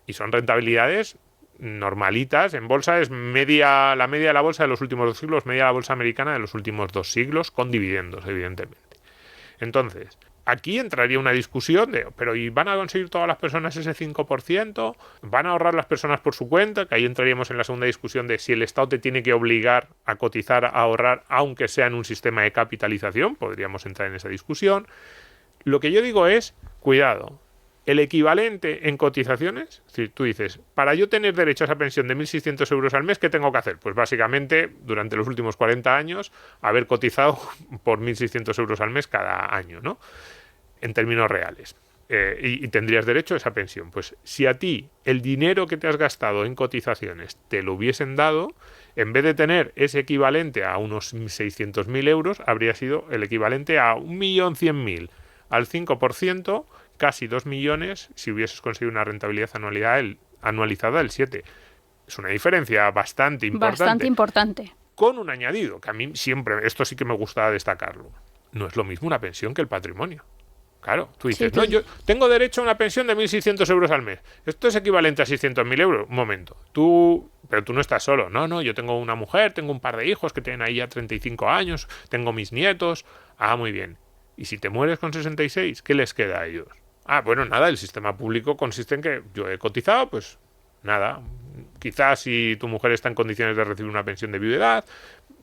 Y son rentabilidades normalitas. En bolsa es la media de la bolsa de los últimos 2 siglos, media de la bolsa americana de los últimos 2 siglos, con dividendos, evidentemente. Entonces, aquí entraría una discusión de, pero ¿y van a conseguir todas las personas ese 5%? ¿Van a ahorrar las personas por su cuenta? Que ahí entraríamos en la segunda discusión de si el Estado te tiene que obligar a cotizar, a ahorrar, aunque sea en un sistema de capitalización. Podríamos entrar en esa discusión. Lo que yo digo es, cuidado, el equivalente en cotizaciones, es decir, tú dices, para yo tener derecho a esa pensión de 1.600 euros al mes, ¿qué tengo que hacer? Pues básicamente, durante los últimos 40 años, haber cotizado por 1.600 euros al mes cada año, ¿no? En términos reales. Y tendrías derecho a esa pensión. Pues si a ti el dinero que te has gastado en cotizaciones te lo hubiesen dado, en vez de tener ese equivalente a unos 600.000 euros, habría sido el equivalente a 1.100.000 al 5%, casi 2 millones si hubieses conseguido una rentabilidad anualizada del 7%. Es una diferencia bastante importante. Bastante importante. Con un añadido, que a mí siempre, esto sí que me gusta destacarlo. No es lo mismo una pensión que el patrimonio. Claro, tú dices, Sí, no, yo tengo derecho a una pensión de 1.600 euros al mes. Esto es equivalente a 600.000 euros. Un momento, pero tú no estás solo. No, yo tengo una mujer, tengo un par de hijos que tienen ahí ya 35 años, tengo mis nietos. Ah, muy bien. Y si te mueres con 66, ¿qué les queda a ellos? Ah, bueno, nada, el sistema público consiste en que yo he cotizado, pues nada. Quizás si tu mujer está en condiciones de recibir una pensión de viudedad,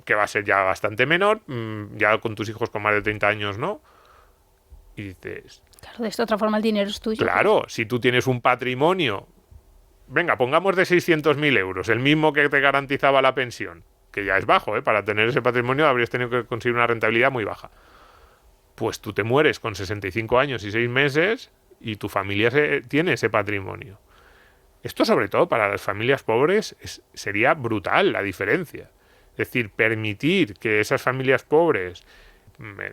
que va a ser ya bastante menor, ya con tus hijos con más de 30 años, ¿no? Y dices... Claro, de esta otra forma el dinero es tuyo. Claro, si tú tienes un patrimonio, venga, pongamos de 600.000 euros, el mismo que te garantizaba la pensión, que ya es bajo, ¿eh? Para tener ese patrimonio habrías tenido que conseguir una rentabilidad muy baja. Pues tú te mueres con 65 años y 6 meses y tu familia tiene ese patrimonio. Esto, sobre todo para las familias pobres, sería brutal la diferencia. Es decir, permitir que esas familias pobres,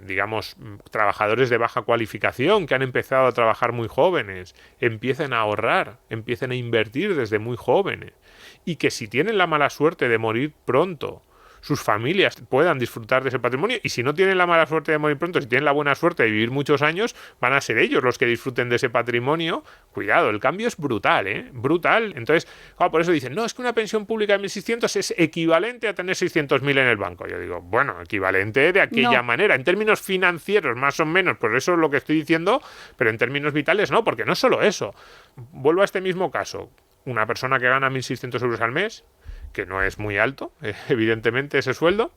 digamos, trabajadores de baja cualificación que han empezado a trabajar muy jóvenes, empiecen a ahorrar, empiecen a invertir desde muy jóvenes, y que si tienen la mala suerte de morir pronto, sus familias puedan disfrutar de ese patrimonio, y si no tienen la mala suerte de morir pronto, si tienen la buena suerte de vivir muchos años, van a ser ellos los que disfruten de ese patrimonio. Cuidado, el cambio es brutal, ¿eh? Brutal. Entonces, por eso dicen, no, es que una pensión pública de 1.600 es equivalente a tener 600.000 en el banco. Yo digo, bueno, equivalente de aquella manera, en términos financieros más o menos, por eso es lo que estoy diciendo, pero en términos vitales no, porque no es solo eso. Vuelvo a este mismo caso, una persona que gana 1.600 euros al mes, que no es muy alto, evidentemente, ese sueldo.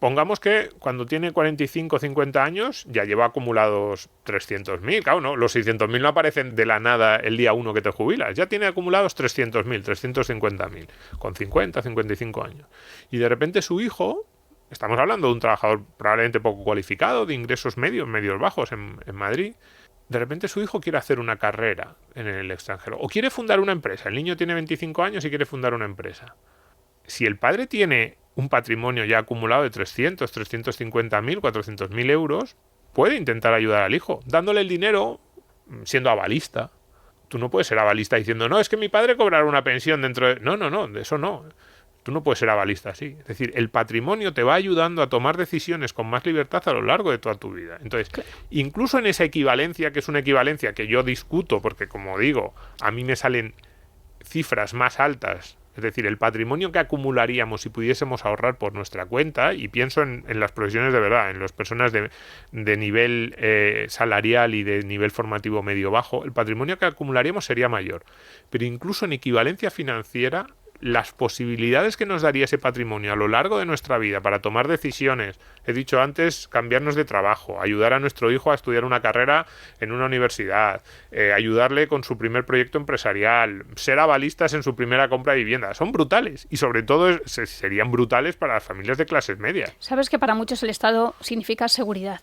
Pongamos que cuando tiene 45 o 50 años ya lleva acumulados 300.000. Claro, no, los 600.000 no aparecen de la nada el día 1 que te jubilas. Ya tiene acumulados 300.000, 350.000, con 50, 55 años. Y de repente su hijo, estamos hablando de un trabajador probablemente poco cualificado, de ingresos medios bajos en Madrid, de repente su hijo quiere hacer una carrera en el extranjero o quiere fundar una empresa. El niño tiene 25 años y quiere fundar una empresa. Si el padre tiene un patrimonio ya acumulado de 300, 350.000, 400.000 euros, puede intentar ayudar al hijo, dándole el dinero siendo avalista. Tú no puedes ser avalista diciendo, no, es que mi padre cobrará una pensión dentro de... No, de eso no. Tú no puedes ser avalista así. Es decir, el patrimonio te va ayudando a tomar decisiones con más libertad a lo largo de toda tu vida. Entonces, incluso en esa equivalencia, que es una equivalencia que yo discuto, porque como digo, a mí me salen cifras más altas. Es decir, el patrimonio que acumularíamos si pudiésemos ahorrar por nuestra cuenta, y pienso en las profesiones de verdad, en las personas de nivel salarial y de nivel formativo medio-bajo, el patrimonio que acumularíamos sería mayor. Pero incluso en equivalencia financiera, las posibilidades que nos daría ese patrimonio a lo largo de nuestra vida para tomar decisiones, he dicho antes, cambiarnos de trabajo, ayudar a nuestro hijo a estudiar una carrera en una universidad, ayudarle con su primer proyecto empresarial, ser avalistas en su primera compra de vivienda, son brutales, y sobre todo serían brutales para las familias de clases medias. Sabes que para muchos el Estado significa seguridad.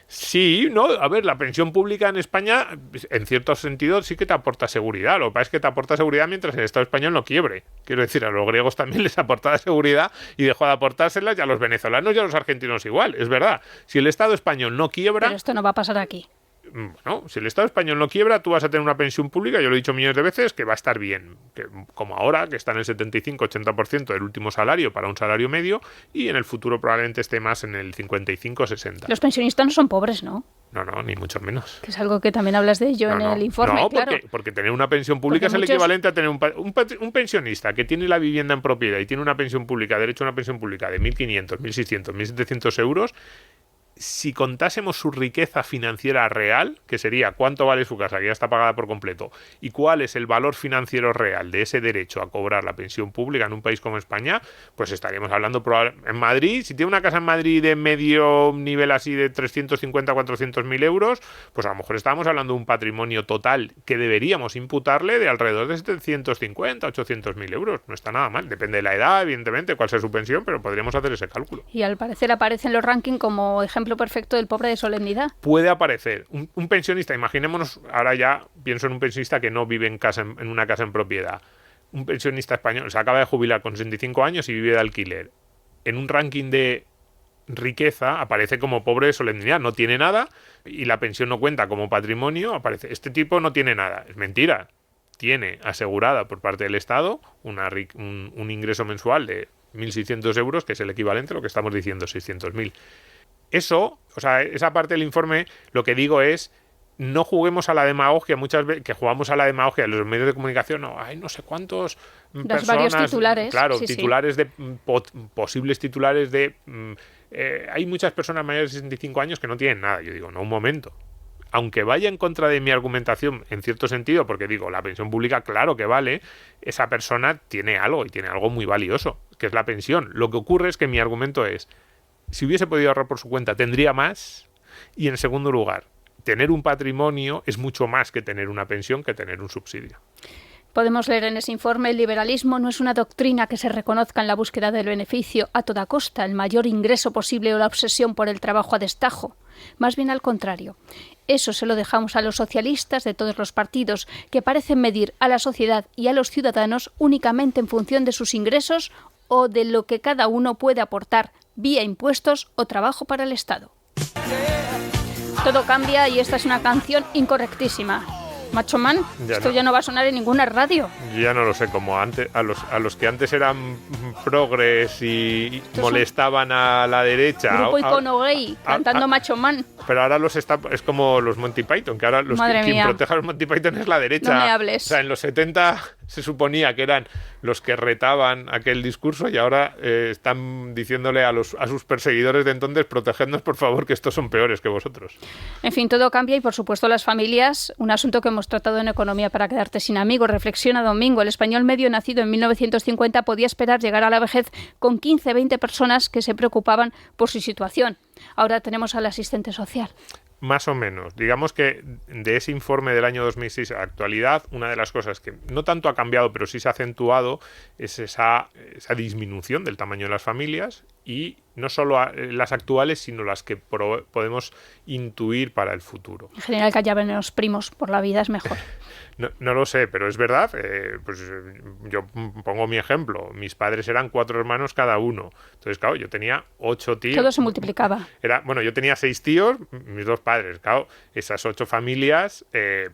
Sí, no, a ver, la pensión pública en España, en cierto sentido, sí que te aporta seguridad. Lo que pasa es que te aporta seguridad mientras el Estado español no quiebre. Quiero decir, a los griegos también les aportaba seguridad y dejó de aportárselas, y a los venezolanos y a los argentinos igual. Es verdad, si el Estado español no quiebra... Pero esto no va a pasar aquí. Bueno, si el Estado español no quiebra, tú vas a tener una pensión pública, yo lo he dicho millones de veces, que va a estar bien, que, como ahora, que está en el 75-80% del último salario para un salario medio, y en el futuro probablemente esté más en el 55-60. Los pensionistas no son pobres, ¿no? No, ni mucho menos. Que es algo que también hablas de ello en el informe, no, claro. porque tener una pensión pública es el equivalente a tener un pensionista que tiene la vivienda en propiedad y tiene una pensión pública, derecho a una pensión pública de 1.500, 1.600, 1.700 euros. Si contásemos su riqueza financiera real, que sería cuánto vale su casa, que ya está pagada por completo, y cuál es el valor financiero real de ese derecho a cobrar la pensión pública en un país como España, pues estaríamos hablando en Madrid, si tiene una casa en Madrid de medio nivel así de 350, 400.000 euros, pues a lo mejor estábamos hablando de un patrimonio total que deberíamos imputarle de alrededor de 750, 800.000 euros. No está nada mal, depende de la edad, evidentemente, cuál sea su pensión, pero podríamos hacer ese cálculo. Y al parecer aparece en los rankings como ejemplo perfecto del pobre de solemnidad. Puede aparecer un pensionista, imaginémonos, ahora ya pienso en un pensionista que no vive en una casa en propiedad. Un pensionista español se acaba de jubilar con 65 años y vive de alquiler. En un ranking de riqueza aparece como pobre de solemnidad, no tiene nada y la pensión no cuenta como patrimonio, aparece, este tipo no tiene nada. Es mentira. Tiene asegurada por parte del Estado un ingreso mensual de 1.600 euros, que es el equivalente a lo que estamos diciendo, 600.000. Eso, o sea, esa parte del informe, lo que digo es, no juguemos a la demagogia, muchas veces que jugamos a la demagogia en los medios de comunicación, no sé cuántos personas, varios titulares, claro, sí, titulares de posibles titulares de hay muchas personas mayores de 65 años que no tienen nada. Yo digo, no, un momento. Aunque vaya en contra de mi argumentación en cierto sentido, porque digo, la pensión pública, claro que vale, esa persona tiene algo, y tiene algo muy valioso, que es la pensión. Lo que ocurre es que mi argumento es, si hubiese podido ahorrar por su cuenta, tendría más. Y en segundo lugar, tener un patrimonio es mucho más que tener una pensión, que tener un subsidio. Podemos leer en ese informe, el liberalismo no es una doctrina que se reconozca en la búsqueda del beneficio a toda costa, el mayor ingreso posible o la obsesión por el trabajo a destajo. Más bien al contrario. Eso se lo dejamos a los socialistas de todos los partidos, que parecen medir a la sociedad y a los ciudadanos únicamente en función de sus ingresos o de lo que cada uno puede aportar vía impuestos o trabajo para el Estado. Todo cambia y esta es una canción incorrectísima. Macho Man, ya no va a sonar en ninguna radio. Ya no lo sé, como antes, a los que antes eran progres y molestaban a la derecha. Grupo icono gay, cantando Macho Man. Pero ahora es como los Monty Python, que ahora quien protege a los Monty Python es la derecha. No me hables. O sea, en los 70 se suponía que eran los que retaban aquel discurso y ahora están diciéndole a sus perseguidores de entonces, protegednos por favor, que estos son peores que vosotros. En fin, todo cambia y por supuesto las familias, un asunto que hemos tratado en Economía para quedarte sin amigos. Reflexiona Domingo, el español medio nacido en 1950 podía esperar llegar a la vejez con 15-20 personas que se preocupaban por su situación. Ahora tenemos al asistente social. Más o menos. Digamos que de ese informe del año 2006 a la actualidad, una de las cosas que no tanto ha cambiado, pero sí se ha acentuado, es esa disminución del tamaño de las familias, y no solo las actuales, sino las que podemos intuir para el futuro. En general, que haya menos primos por la vida es mejor. No lo sé, pero es verdad. Pues yo pongo mi ejemplo. Mis padres eran 4 hermanos cada uno. Entonces, claro, yo tenía 8 tíos. Todo se multiplicaba. Yo tenía 6 tíos, mis 2 padres. Claro, esas 8 familias,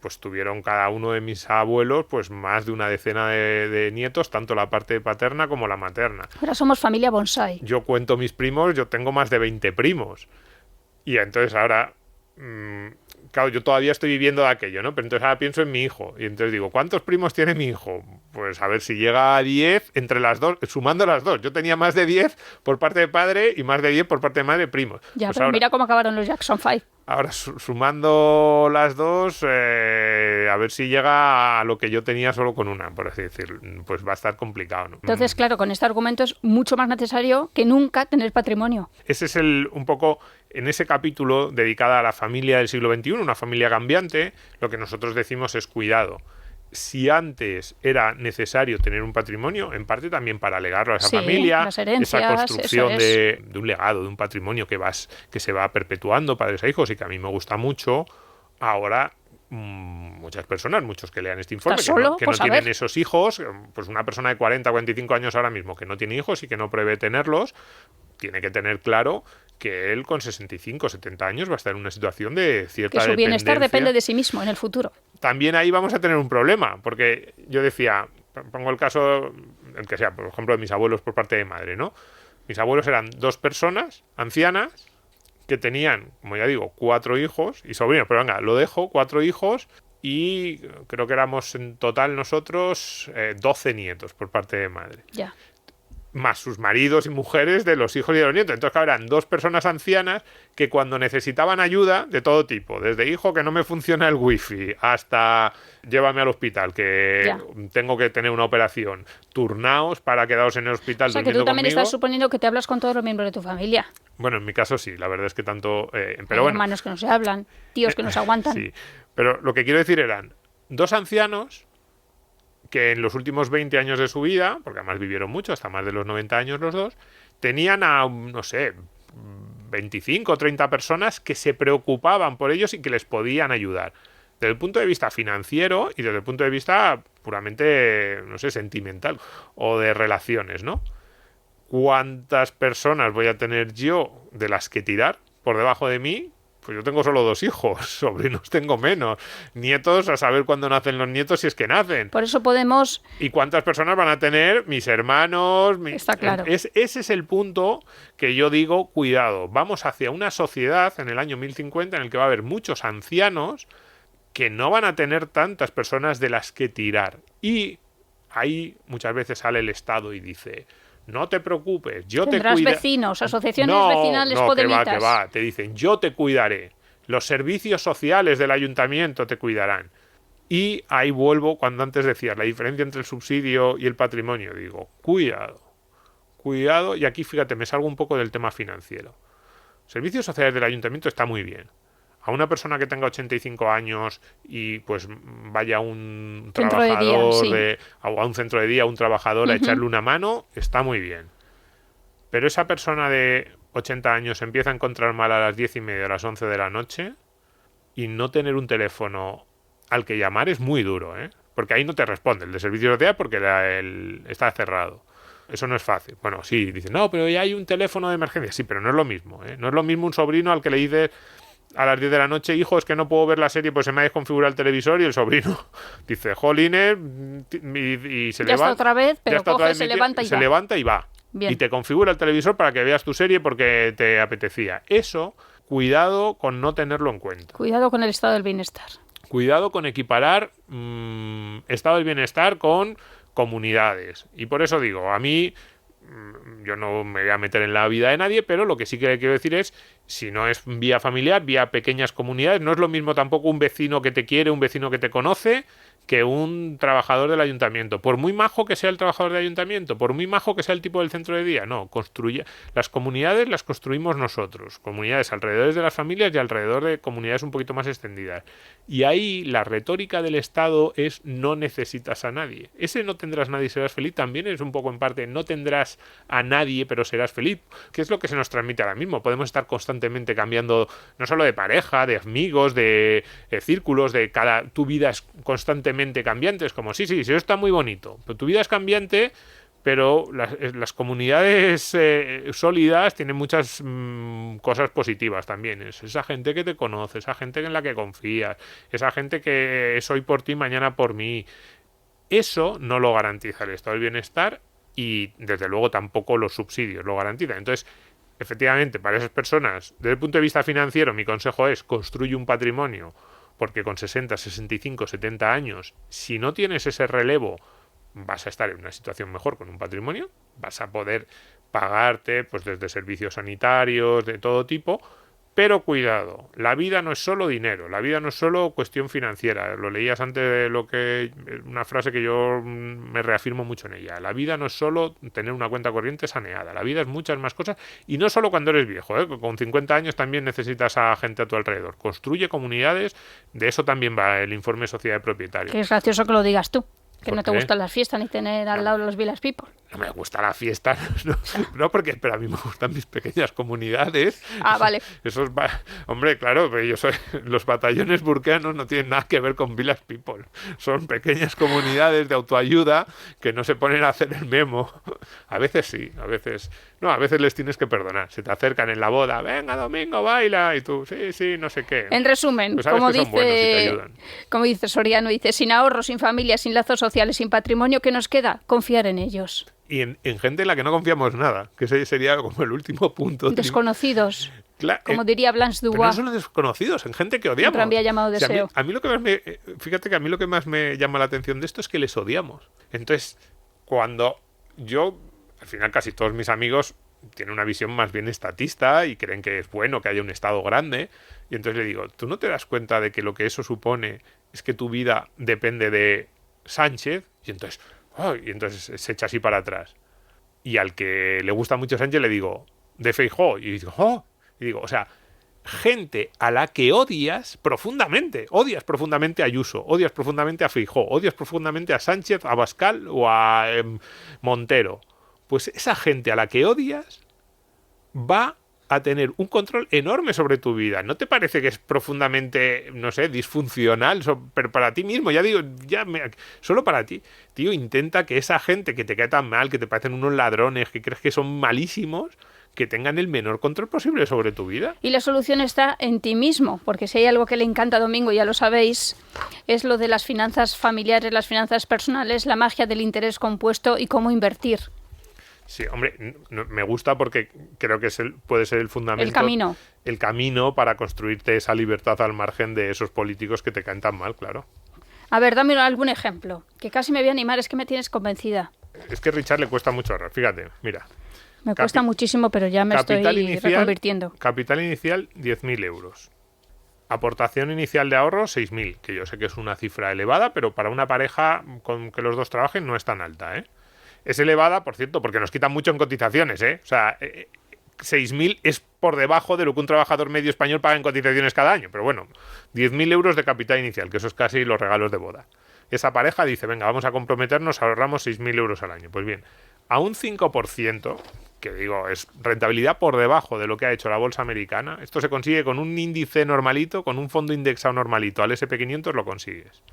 pues tuvieron cada uno de mis abuelos, pues más de una decena de nietos, tanto la parte paterna como la materna. Ahora somos familia bonsai. Yo cuento mis primos, yo tengo más de 20 primos. Y entonces ahora... claro, yo todavía estoy viviendo de aquello, ¿no? Pero entonces ahora pienso en mi hijo. Y entonces digo, ¿cuántos primos tiene mi hijo? Pues a ver si llega a 10 entre las dos, sumando las dos. Yo tenía más de 10 por parte de padre y más de 10 por parte de madre primos. Ya, pues pero ahora, mira cómo acabaron los Jackson 5. Ahora, sumando las dos, a ver si llega a lo que yo tenía solo con una, por así decirlo. Pues va a estar complicado, ¿no? Entonces, claro, con este argumento es mucho más necesario que nunca tener patrimonio. Ese es un poco, en ese capítulo dedicado a la familia del siglo XXI, una familia cambiante, lo que nosotros decimos es cuidado. si antes era necesario tener un patrimonio, en parte también para legarlo a esa Sí, familia, las herencias, esa construcción eso es. de un legado, de un patrimonio que se va perpetuando padres a hijos y que a mí me gusta mucho, ahora muchas personas, muchos que lean este informe, ¿Estás solo? que Pues no a tienen ver. esos hijos, pues una persona de 40, 45 años ahora mismo que no tiene hijos y que no prevé tenerlos, tiene que tener claro que él con 65, 70 años va a estar en una situación de cierta Que su bienestar dependencia. depende de sí mismo en el futuro. También ahí vamos a tener un problema, porque yo decía, pongo el caso, el que sea, por ejemplo, de mis abuelos por parte de madre, ¿no? Mis abuelos eran dos personas ancianas que tenían, como ya digo, 4 hijos y sobrinos, pero venga, lo dejo, 4 hijos y creo que éramos en total nosotros 12 nietos por parte de madre. Ya. Más sus maridos y mujeres de los hijos y de los nietos. Entonces, claro, eran dos personas ancianas que cuando necesitaban ayuda de todo tipo, desde hijo que no me funciona el wifi, hasta llévame al hospital, que Ya. tengo que tener una operación, turnaos para quedaros en el hospital O sea, que tú durmiendo también conmigo. estás suponiendo que te hablas con todos los miembros de tu familia. Bueno, en mi caso sí, la verdad es que tanto... Hay pero bueno, hermanos que no se hablan, tíos que no se aguantan. sí. Pero lo que quiero decir eran dos ancianos que en los últimos 20 años de su vida, porque además vivieron mucho, hasta más de los 90 años los dos, tenían a, no sé, 25 o 30 personas que se preocupaban por ellos y que les podían ayudar. Desde el punto de vista financiero y desde el punto de vista puramente, no sé, sentimental o de relaciones, ¿no? ¿Cuántas personas voy a tener yo de las que tirar por debajo de mí? Pues yo tengo solo 2 hijos, sobrinos tengo menos, nietos a saber cuándo nacen los nietos si es que nacen. Por eso podemos... ¿Y cuántas personas van a tener mis hermanos? Está claro. Ese es el punto que yo digo, cuidado, vamos hacia una sociedad en el año 1050 en el que va a haber muchos ancianos que no van a tener tantas personas de las que tirar. Y ahí muchas veces sale el Estado y dice... No te preocupes, yo te Tendrás cuidaré. vecinos, asociaciones No, vecinales no, podemitas. que va. Te dicen, yo te cuidaré. Los servicios sociales del ayuntamiento te cuidarán. Y ahí vuelvo cuando antes decías la diferencia entre el subsidio y el patrimonio. Digo, cuidado, cuidado. Y aquí, fíjate, me salgo un poco del tema financiero. Servicios sociales del ayuntamiento está muy bien. A una persona que tenga 85 años y pues vaya a un Centro de día, trabajador sí. o a un centro de día, a un trabajador a echarle una mano, está muy bien. Pero esa persona de 80 años empieza a encontrar mal a las 10:30 o a las 11 de la noche y no tener un teléfono al que llamar es muy duro, ¿eh? Porque ahí no te responde el de servicio social porque está cerrado. Eso no es fácil. Bueno, sí, dicen, no, pero ya hay un teléfono de emergencia. Sí, pero no es lo mismo, ¿eh? No es lo mismo un sobrino al que le dices a las 10 de la noche, hijo, es que no puedo ver la serie, pues se me ha desconfigurado el televisor, y el sobrino dice, jolines, y se Ya está otra vez, pero coge, se levanta y va. Y te configura el televisor para que veas tu serie porque te apetecía. Eso, cuidado con no tenerlo en cuenta. Cuidado con el estado del bienestar. Cuidado con equiparar estado del bienestar con comunidades. Y por eso digo, a mí, yo no me voy a meter en la vida de nadie, pero lo que sí que quiero decir es, si no es vía familiar, vía pequeñas comunidades, no es lo mismo tampoco un vecino que te quiere, un vecino que te conoce, que un trabajador del ayuntamiento. Por muy majo que sea el trabajador del ayuntamiento, por muy majo que sea el tipo del centro de día, no, las comunidades las construimos nosotros, comunidades alrededor de las familias y alrededor de comunidades un poquito más extendidas. Y ahí la retórica del Estado es no necesitas a nadie. Ese no tendrás nadie y serás feliz también es un poco en parte no tendrás a nadie pero serás feliz, que es lo que se nos transmite ahora mismo. Podemos estar constantemente cambiando, no solo de pareja, de amigos, de círculos, tu vida es constantemente cambiante. Es como, sí, eso está muy bonito, pero tu vida es cambiante, pero las comunidades sólidas tienen muchas cosas positivas también. Es esa gente que te conoce, esa gente en la que confías, esa gente que es hoy por ti, mañana por mí. Eso no lo garantiza el estado del bienestar y desde luego tampoco los subsidios lo garantizan. Entonces, efectivamente, para esas personas, desde el punto de vista financiero, mi consejo es construye un patrimonio, porque con 60, 65, 70 años, si no tienes ese relevo, vas a estar en una situación mejor con un patrimonio, vas a poder pagarte pues desde servicios sanitarios, de todo tipo, Pero cuidado, la vida no es solo dinero, la vida no es solo cuestión financiera. Lo leías antes de una frase que yo me reafirmo mucho en ella. La vida no es solo tener una cuenta corriente saneada, la vida es muchas más cosas y no solo cuando eres viejo, ¿eh? Con 50 años también necesitas a gente a tu alrededor. Construye comunidades, de eso también va el informe Sociedad de Propietarios. Que es gracioso que lo digas tú, que no te qué? gustan las fiestas ni tener al lado los Village People. No me gusta la fiesta, pero a mí me gustan mis pequeñas comunidades. Ah, vale. Hombre, claro, pero los batallones burkeanos no tienen nada que ver con Village People. Son pequeñas comunidades de autoayuda que no se ponen a hacer el memo. A veces sí, a veces... No, a veces les tienes que perdonar. Se te acercan en la boda, venga, Domingo, baila, y tú, sí, no sé qué. En resumen, Pues sabes como que son buenos y te dice, ayudan. como dice Soriano, dice, sin ahorro, sin familia, sin lazos sociales, sin patrimonio, ¿qué nos queda? Confiar en ellos. Y en gente en la que no confiamos nada, que ese sería como el último punto. Desconocidos. Claro, Como diría Blanche pero no Dubois. son desconocidos, en gente que odiamos. Un tranvía llamado O sea, Deseo. a mí lo que más fíjate que a mí lo que más me llama la atención de esto es que les odiamos. Entonces, cuando yo, al final casi todos mis amigos tienen una visión más bien estatista y creen que es bueno que haya un Estado grande, y entonces le digo, ¿tú no te das cuenta de que lo que eso supone es que tu vida depende de Sánchez? Y entonces se echa así para atrás. Y al que le gusta mucho Sánchez le digo, de Feijóo, y digo, ¡oh! Y digo, o sea, gente a la que odias profundamente a Ayuso, odias profundamente a Feijóo, odias profundamente a Sánchez, a Abascal o a Montero. Pues esa gente a la que odias va a tener un control enorme sobre tu vida. ¿No te parece que es profundamente, no sé, disfuncional? Pero para ti mismo, ya digo, solo para ti. Tío, intenta que esa gente que te cae tan mal, que te parecen unos ladrones, que crees que son malísimos, que tengan el menor control posible sobre tu vida. Y la solución está en ti mismo, porque si hay algo que le encanta a Domingo, ya lo sabéis, es lo de las finanzas familiares, las finanzas personales, la magia del interés compuesto y cómo invertir. Sí, hombre, me gusta porque creo que puede ser el fundamento. El camino para construirte esa libertad al margen de esos políticos que te caen tan mal, claro. A ver, dame algún ejemplo, que casi me voy a animar, es que me tienes convencida. Es que a Richard le cuesta mucho ahorrar, fíjate, mira. Me cuesta muchísimo, pero ya me estoy reconvirtiendo. Capital inicial, 10.000 euros. Aportación inicial de ahorro, 6.000, que yo sé que es una cifra elevada, pero para una pareja con que los dos trabajen no es tan alta, ¿eh? Es elevada, por cierto, porque nos quitan mucho en cotizaciones, ¿eh? O sea, 6.000 es por debajo de lo que un trabajador medio español paga en cotizaciones cada año. Pero bueno, 10.000 euros de capital inicial, que eso es casi los regalos de boda. Esa pareja dice, venga, vamos a comprometernos, ahorramos 6.000 euros al año. Pues bien, a un 5%, que digo, es rentabilidad por debajo de lo que ha hecho la bolsa americana, esto se consigue con un índice normalito, con un fondo indexado normalito, al SP500 lo consigues.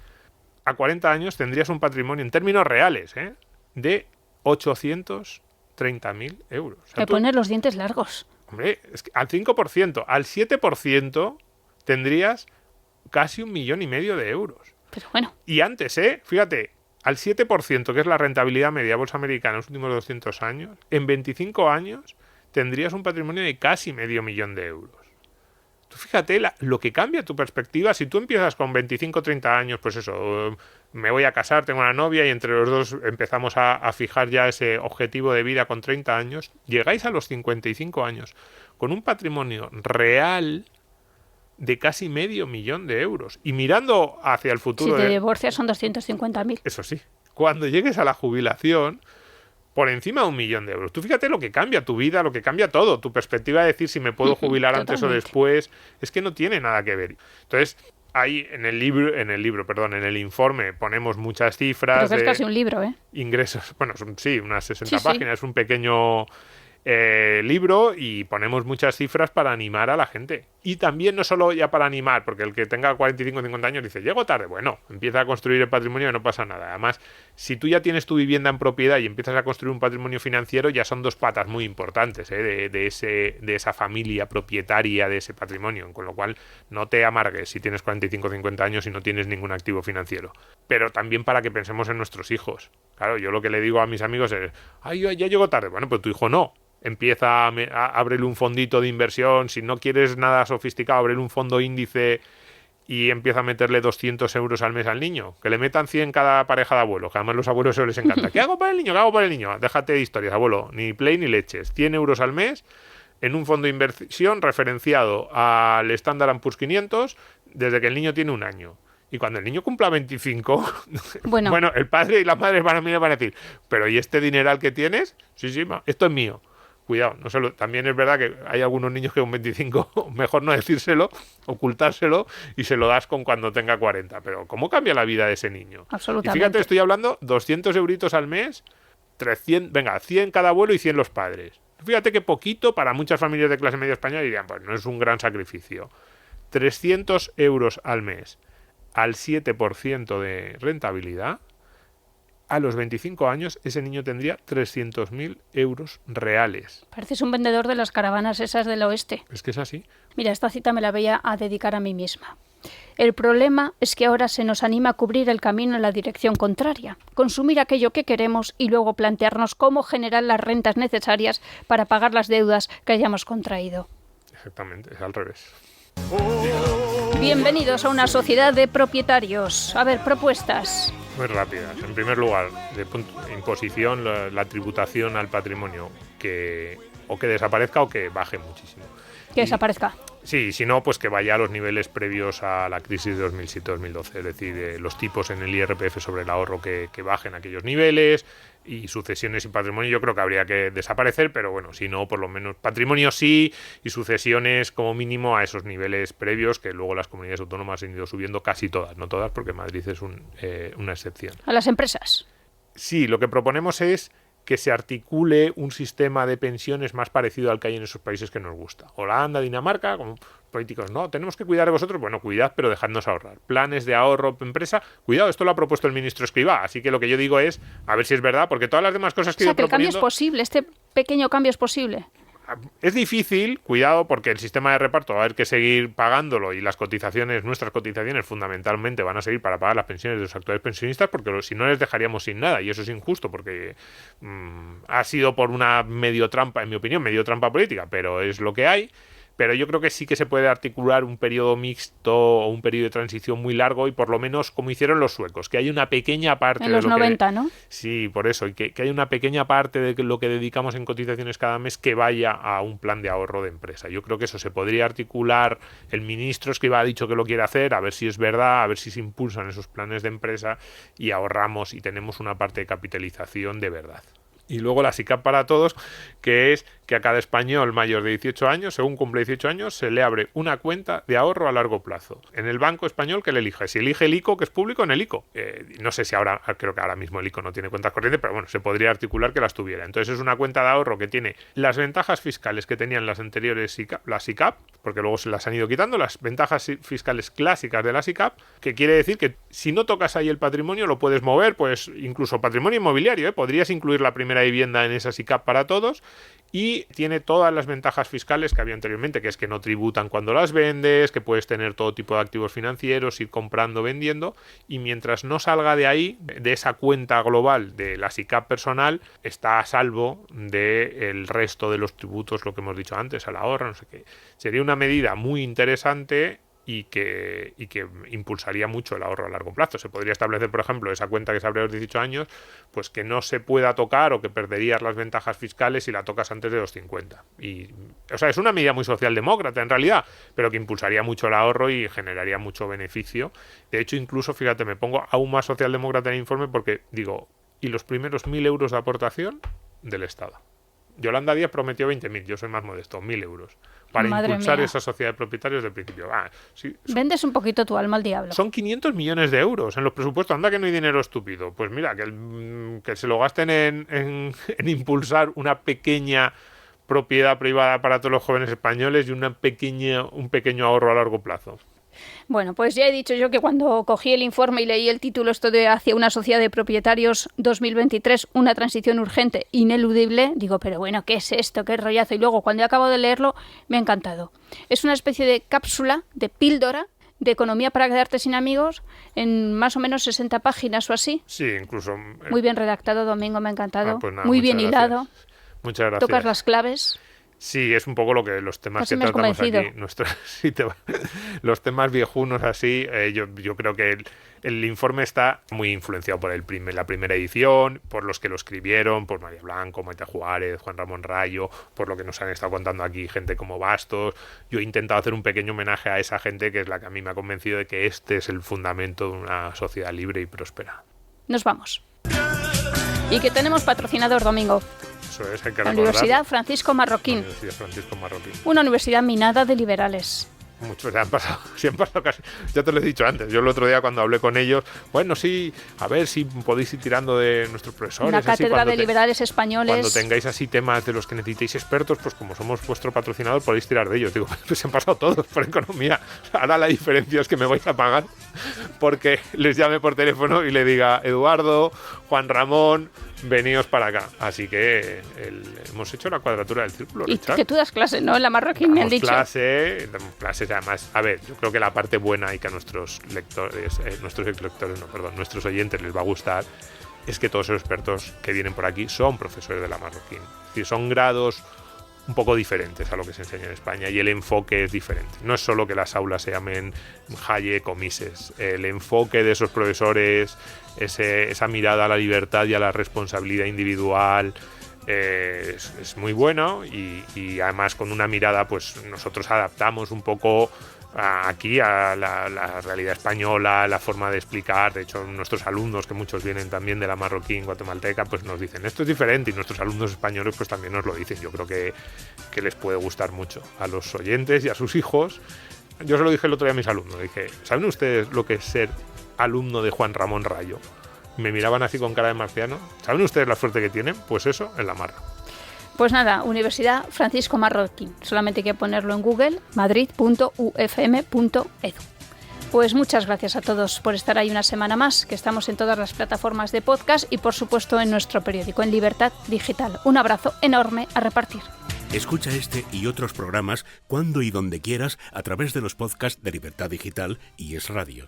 A 40 años tendrías un patrimonio en términos reales, de 830.000 euros. O sea, Me poner los dientes largos. Hombre, es que al 5%, al 7% tendrías casi 1,5 millones de euros. Pero bueno. Y antes, fíjate, al 7%, que es la rentabilidad media bolsa americana en los últimos 200 años, en 25 años tendrías un patrimonio de casi 500.000 de euros. Tú fíjate lo que cambia tu perspectiva. Si tú empiezas con 25 o 30 años, pues eso, me voy a casar, tengo una novia y entre los dos empezamos a fijar ya ese objetivo de vida con 30 años, llegáis a los 55 años con un patrimonio real de casi 500.000 de euros. Y mirando hacia el futuro... Si te divorcias son 250.000. Eso sí. Cuando llegues a la jubilación, por encima de 1.000.000 de euros. Tú fíjate lo que cambia tu vida, lo que cambia todo. Tu perspectiva de decir si me puedo jubilar antes o después, es que no tiene nada que ver. Entonces, ahí en el informe ponemos muchas cifras. Pero que es casi un libro, ¿eh? Ingresos, bueno, sí, unas 60 páginas, es un pequeño libro y ponemos muchas cifras para animar a la gente. Y también no solo ya para animar, porque el que tenga 45 o 50 años dice, llego tarde, bueno, empieza a construir el patrimonio y no pasa nada. Además, si tú ya tienes tu vivienda en propiedad y empiezas a construir un patrimonio financiero, ya son dos patas muy importantes de esa familia propietaria de ese patrimonio, con lo cual no te amargues si tienes 45 o 50 años y no tienes ningún activo financiero. Pero también para que pensemos en nuestros hijos. Claro, yo lo que le digo a mis amigos es, ay, ya llego tarde. Bueno, pues tu hijo no. Empieza a ábrele un fondito de inversión. Si no quieres nada sofisticado, ábrele un fondo índice y empieza a meterle 200 euros al mes al niño. Que le metan 100 cada pareja de abuelos, que además los abuelos eso les encanta. ¿Qué hago para el niño? ¿Qué hago para el niño? Déjate de historias, abuelo. Ni play ni leches. 100 euros al mes en un fondo de inversión referenciado al Standard & Poor's 500 desde que el niño tiene 1 año. Y cuando el niño cumpla 25, bueno, el padre y la madre van a mirar y van a decir, pero ¿y este dineral que tienes? Sí, esto es mío. Cuidado, también es verdad que hay algunos niños que con 25 mejor no decírselo, ocultárselo y se lo das con cuando tenga 40. Pero ¿cómo cambia la vida de ese niño? Absolutamente. Y fíjate, estoy hablando 200 euritos al mes, 100 cada abuelo y 100 los padres. Fíjate que poquito para muchas familias de clase media española dirían, pues no es un gran sacrificio. 300 euros al mes al 7% de rentabilidad. A los 25 años ese niño tendría 300.000 euros reales. Pareces un vendedor de las caravanas esas del oeste. Es que es así. Mira, esta cita me la voy a dedicar a mí misma. El problema es que ahora se nos anima a cubrir el camino en la dirección contraria, consumir aquello que queremos y luego plantearnos cómo generar las rentas necesarias para pagar las deudas que hayamos contraído. Exactamente, es al revés. Bienvenidos a una sociedad de propietarios. A ver, propuestas. Muy rápidas. En primer lugar, imposición, la tributación al patrimonio, que desaparezca o que baje muchísimo. Que desaparezca. Sí, si no, pues que vaya a los niveles previos a la crisis de 2007-2012. Es decir, los tipos en el IRPF sobre el ahorro que bajen a aquellos niveles, y sucesiones y patrimonio yo creo que habría que desaparecer, pero bueno, si no, por lo menos patrimonio sí, y sucesiones como mínimo a esos niveles previos que luego las comunidades autónomas han ido subiendo casi todas, no todas, porque Madrid es una excepción. ¿A las empresas? Sí, lo que proponemos es que se articule un sistema de pensiones más parecido al que hay en esos países que nos gusta. Holanda, Dinamarca, como políticos, no, tenemos que cuidar de vosotros, bueno, cuidad, pero dejadnos ahorrar. Planes de ahorro, empresa, cuidado, esto lo ha propuesto el ministro Escrivá, así que lo que yo digo es, a ver si es verdad, porque todas las demás cosas que o sea, que el cambio es posible, este pequeño cambio es posible. Es difícil, cuidado, porque el sistema de reparto va a haber que seguir pagándolo y las cotizaciones, nuestras cotizaciones fundamentalmente van a seguir para pagar las pensiones de los actuales pensionistas, porque si no les dejaríamos sin nada y eso es injusto porque ha sido por una medio trampa, en mi opinión, medio trampa política, pero es lo que hay. Pero yo creo que sí que se puede articular un periodo mixto o un periodo de transición muy largo y por lo menos como hicieron los suecos, que hay una pequeña parte en los de lo 90, ¿no? Sí, por eso, y que hay una pequeña parte de lo que dedicamos en cotizaciones cada mes que vaya a un plan de ahorro de empresa. Yo creo que eso se podría articular. El ministro Escrivá ha dicho que lo quiere hacer, a ver si es verdad, a ver si se impulsan esos planes de empresa y ahorramos y tenemos una parte de capitalización de verdad. Y luego la SICAP para todos, que es que a cada español mayor de 18 años, según cumple 18 años, se le abre una cuenta de ahorro a largo plazo en el banco español que le elige. Si elige el ICO, que es público, en el ICO. No sé si ahora, creo que ahora mismo el ICO no tiene cuentas corrientes, pero bueno, se podría articular que las tuviera. Entonces es una cuenta de ahorro que tiene las ventajas fiscales que tenían las anteriores las SICAP, porque luego se las han ido quitando, las ventajas fiscales clásicas de la SICAP, que quiere decir que si no tocas ahí el patrimonio, lo puedes mover, pues incluso patrimonio inmobiliario, podrías incluir la primera vivienda en esa SICAP para todos, y tiene todas las ventajas fiscales que había anteriormente, que es que no tributan cuando las vendes, que puedes tener todo tipo de activos financieros, ir comprando, vendiendo, y mientras no salga de ahí, de esa cuenta global de la SICAP personal, está a salvo del resto de los tributos, lo que hemos dicho antes, al ahorro, no sé qué. Sería una medida muy interesante y que impulsaría mucho el ahorro a largo plazo. Se podría establecer, por ejemplo, esa cuenta que se abre a los 18 años, pues que no se pueda tocar o que perderías las ventajas fiscales si la tocas antes de los 50. O sea, es una medida muy socialdemócrata en realidad, pero que impulsaría mucho el ahorro y generaría mucho beneficio. De hecho, incluso, fíjate, me pongo aún más socialdemócrata en el informe porque digo, ¿y los primeros 1.000 euros de aportación del Estado? Yolanda Díaz prometió 20.000, yo soy más modesto, 1.000 euros. Para Madre impulsar mía. esa sociedad de propietarios del principio. Sí, Vendes un poquito tu alma al diablo. son 500 millones de euros en los presupuestos. Anda que no hay dinero estúpido. Pues mira, que se lo gasten en impulsar una pequeña propiedad privada para todos los jóvenes españoles y un pequeño ahorro a largo plazo. Bueno, pues ya he dicho yo que cuando cogí el informe y leí el título esto de Hacia una sociedad de propietarios 2023, una transición urgente, ineludible, digo, pero bueno, ¿qué es esto? ¿Qué rollazo? Y luego cuando he acabado de leerlo, me ha encantado. Es una especie de cápsula, de píldora, de economía para quedarte sin amigos, en más o menos 60 páginas o así. Sí, incluso... Muy bien redactado, Domingo, me ha encantado. pues nada, muy bien muchas hilado. gracias. Muchas gracias. Tocas las claves. Sí, es un poco lo que los temas Casi que me has tratamos convencido. aquí. Los temas viejunos así, yo creo que el informe está muy influenciado por la primera edición, por los que lo escribieron, por María Blanco, Maite Juárez, Juan Ramón Rayo, por lo que nos han estado contando aquí gente como Bastos. Yo he intentado hacer un pequeño homenaje a esa gente que es la que a mí me ha convencido de que este es el fundamento de una sociedad libre y próspera. Nos vamos. Y que tenemos patrocinador, Domingo. Eso es, hay que La recordarlo. Universidad Francisco Marroquín. Universidad Francisco Marroquín. Una universidad minada de liberales. Muchos se han pasado casi. Ya te lo he dicho antes. Yo el otro día cuando hablé con ellos, bueno, sí, a ver si podéis ir tirando de nuestros profesores. Una así, cátedra de liberales cuando españoles. tengáis así temas de los que necesitéis expertos, pues como somos vuestro patrocinador podéis tirar de ellos. Digo, pues se han pasado todos por economía. Ahora la diferencia es que me vais a pagar porque les llame por teléfono y le diga, Eduardo, Juan Ramón, veníos para acá. Así que hemos hecho la cuadratura del círculo, Y Richard. que tú das clase, ¿no? En la Marroquín me han Damos dicho. damos clases además. A ver, yo creo que la parte buena y que a nuestros lectores, nuestros oyentes les va a gustar es que todos los expertos que vienen por aquí son profesores de la Marroquín. Es decir, son grados un poco diferentes a lo que se enseña en España y el enfoque es diferente. No es solo que las aulas se llamen Hayek o Mises. El enfoque de esos profesores, esa mirada a la libertad y a la responsabilidad individual es muy bueno y además con una mirada, pues nosotros adaptamos un poco aquí a la realidad española, la forma de explicar. De hecho, nuestros alumnos, que muchos vienen también de la Marroquín guatemalteca, pues nos dicen esto es diferente, y nuestros alumnos españoles pues también nos lo dicen. Yo creo que les puede gustar mucho a los oyentes y a sus hijos. Yo se lo dije el otro día a mis alumnos, dije, ¿saben ustedes lo que es ser alumno de Juan Ramón Rayo? Me miraban así con cara de marciano. ¿Saben ustedes la suerte que tienen? Pues eso, en la Marra. Pues nada, Universidad Francisco Marroquín. Solamente hay que ponerlo en Google, madrid.ufm.edu. Pues muchas gracias a todos por estar ahí una semana más, que estamos en todas las plataformas de podcast y por supuesto en nuestro periódico, en Libertad Digital. Un abrazo enorme a repartir. Escucha este y otros programas cuando y donde quieras a través de los podcasts de Libertad Digital y Es Radio.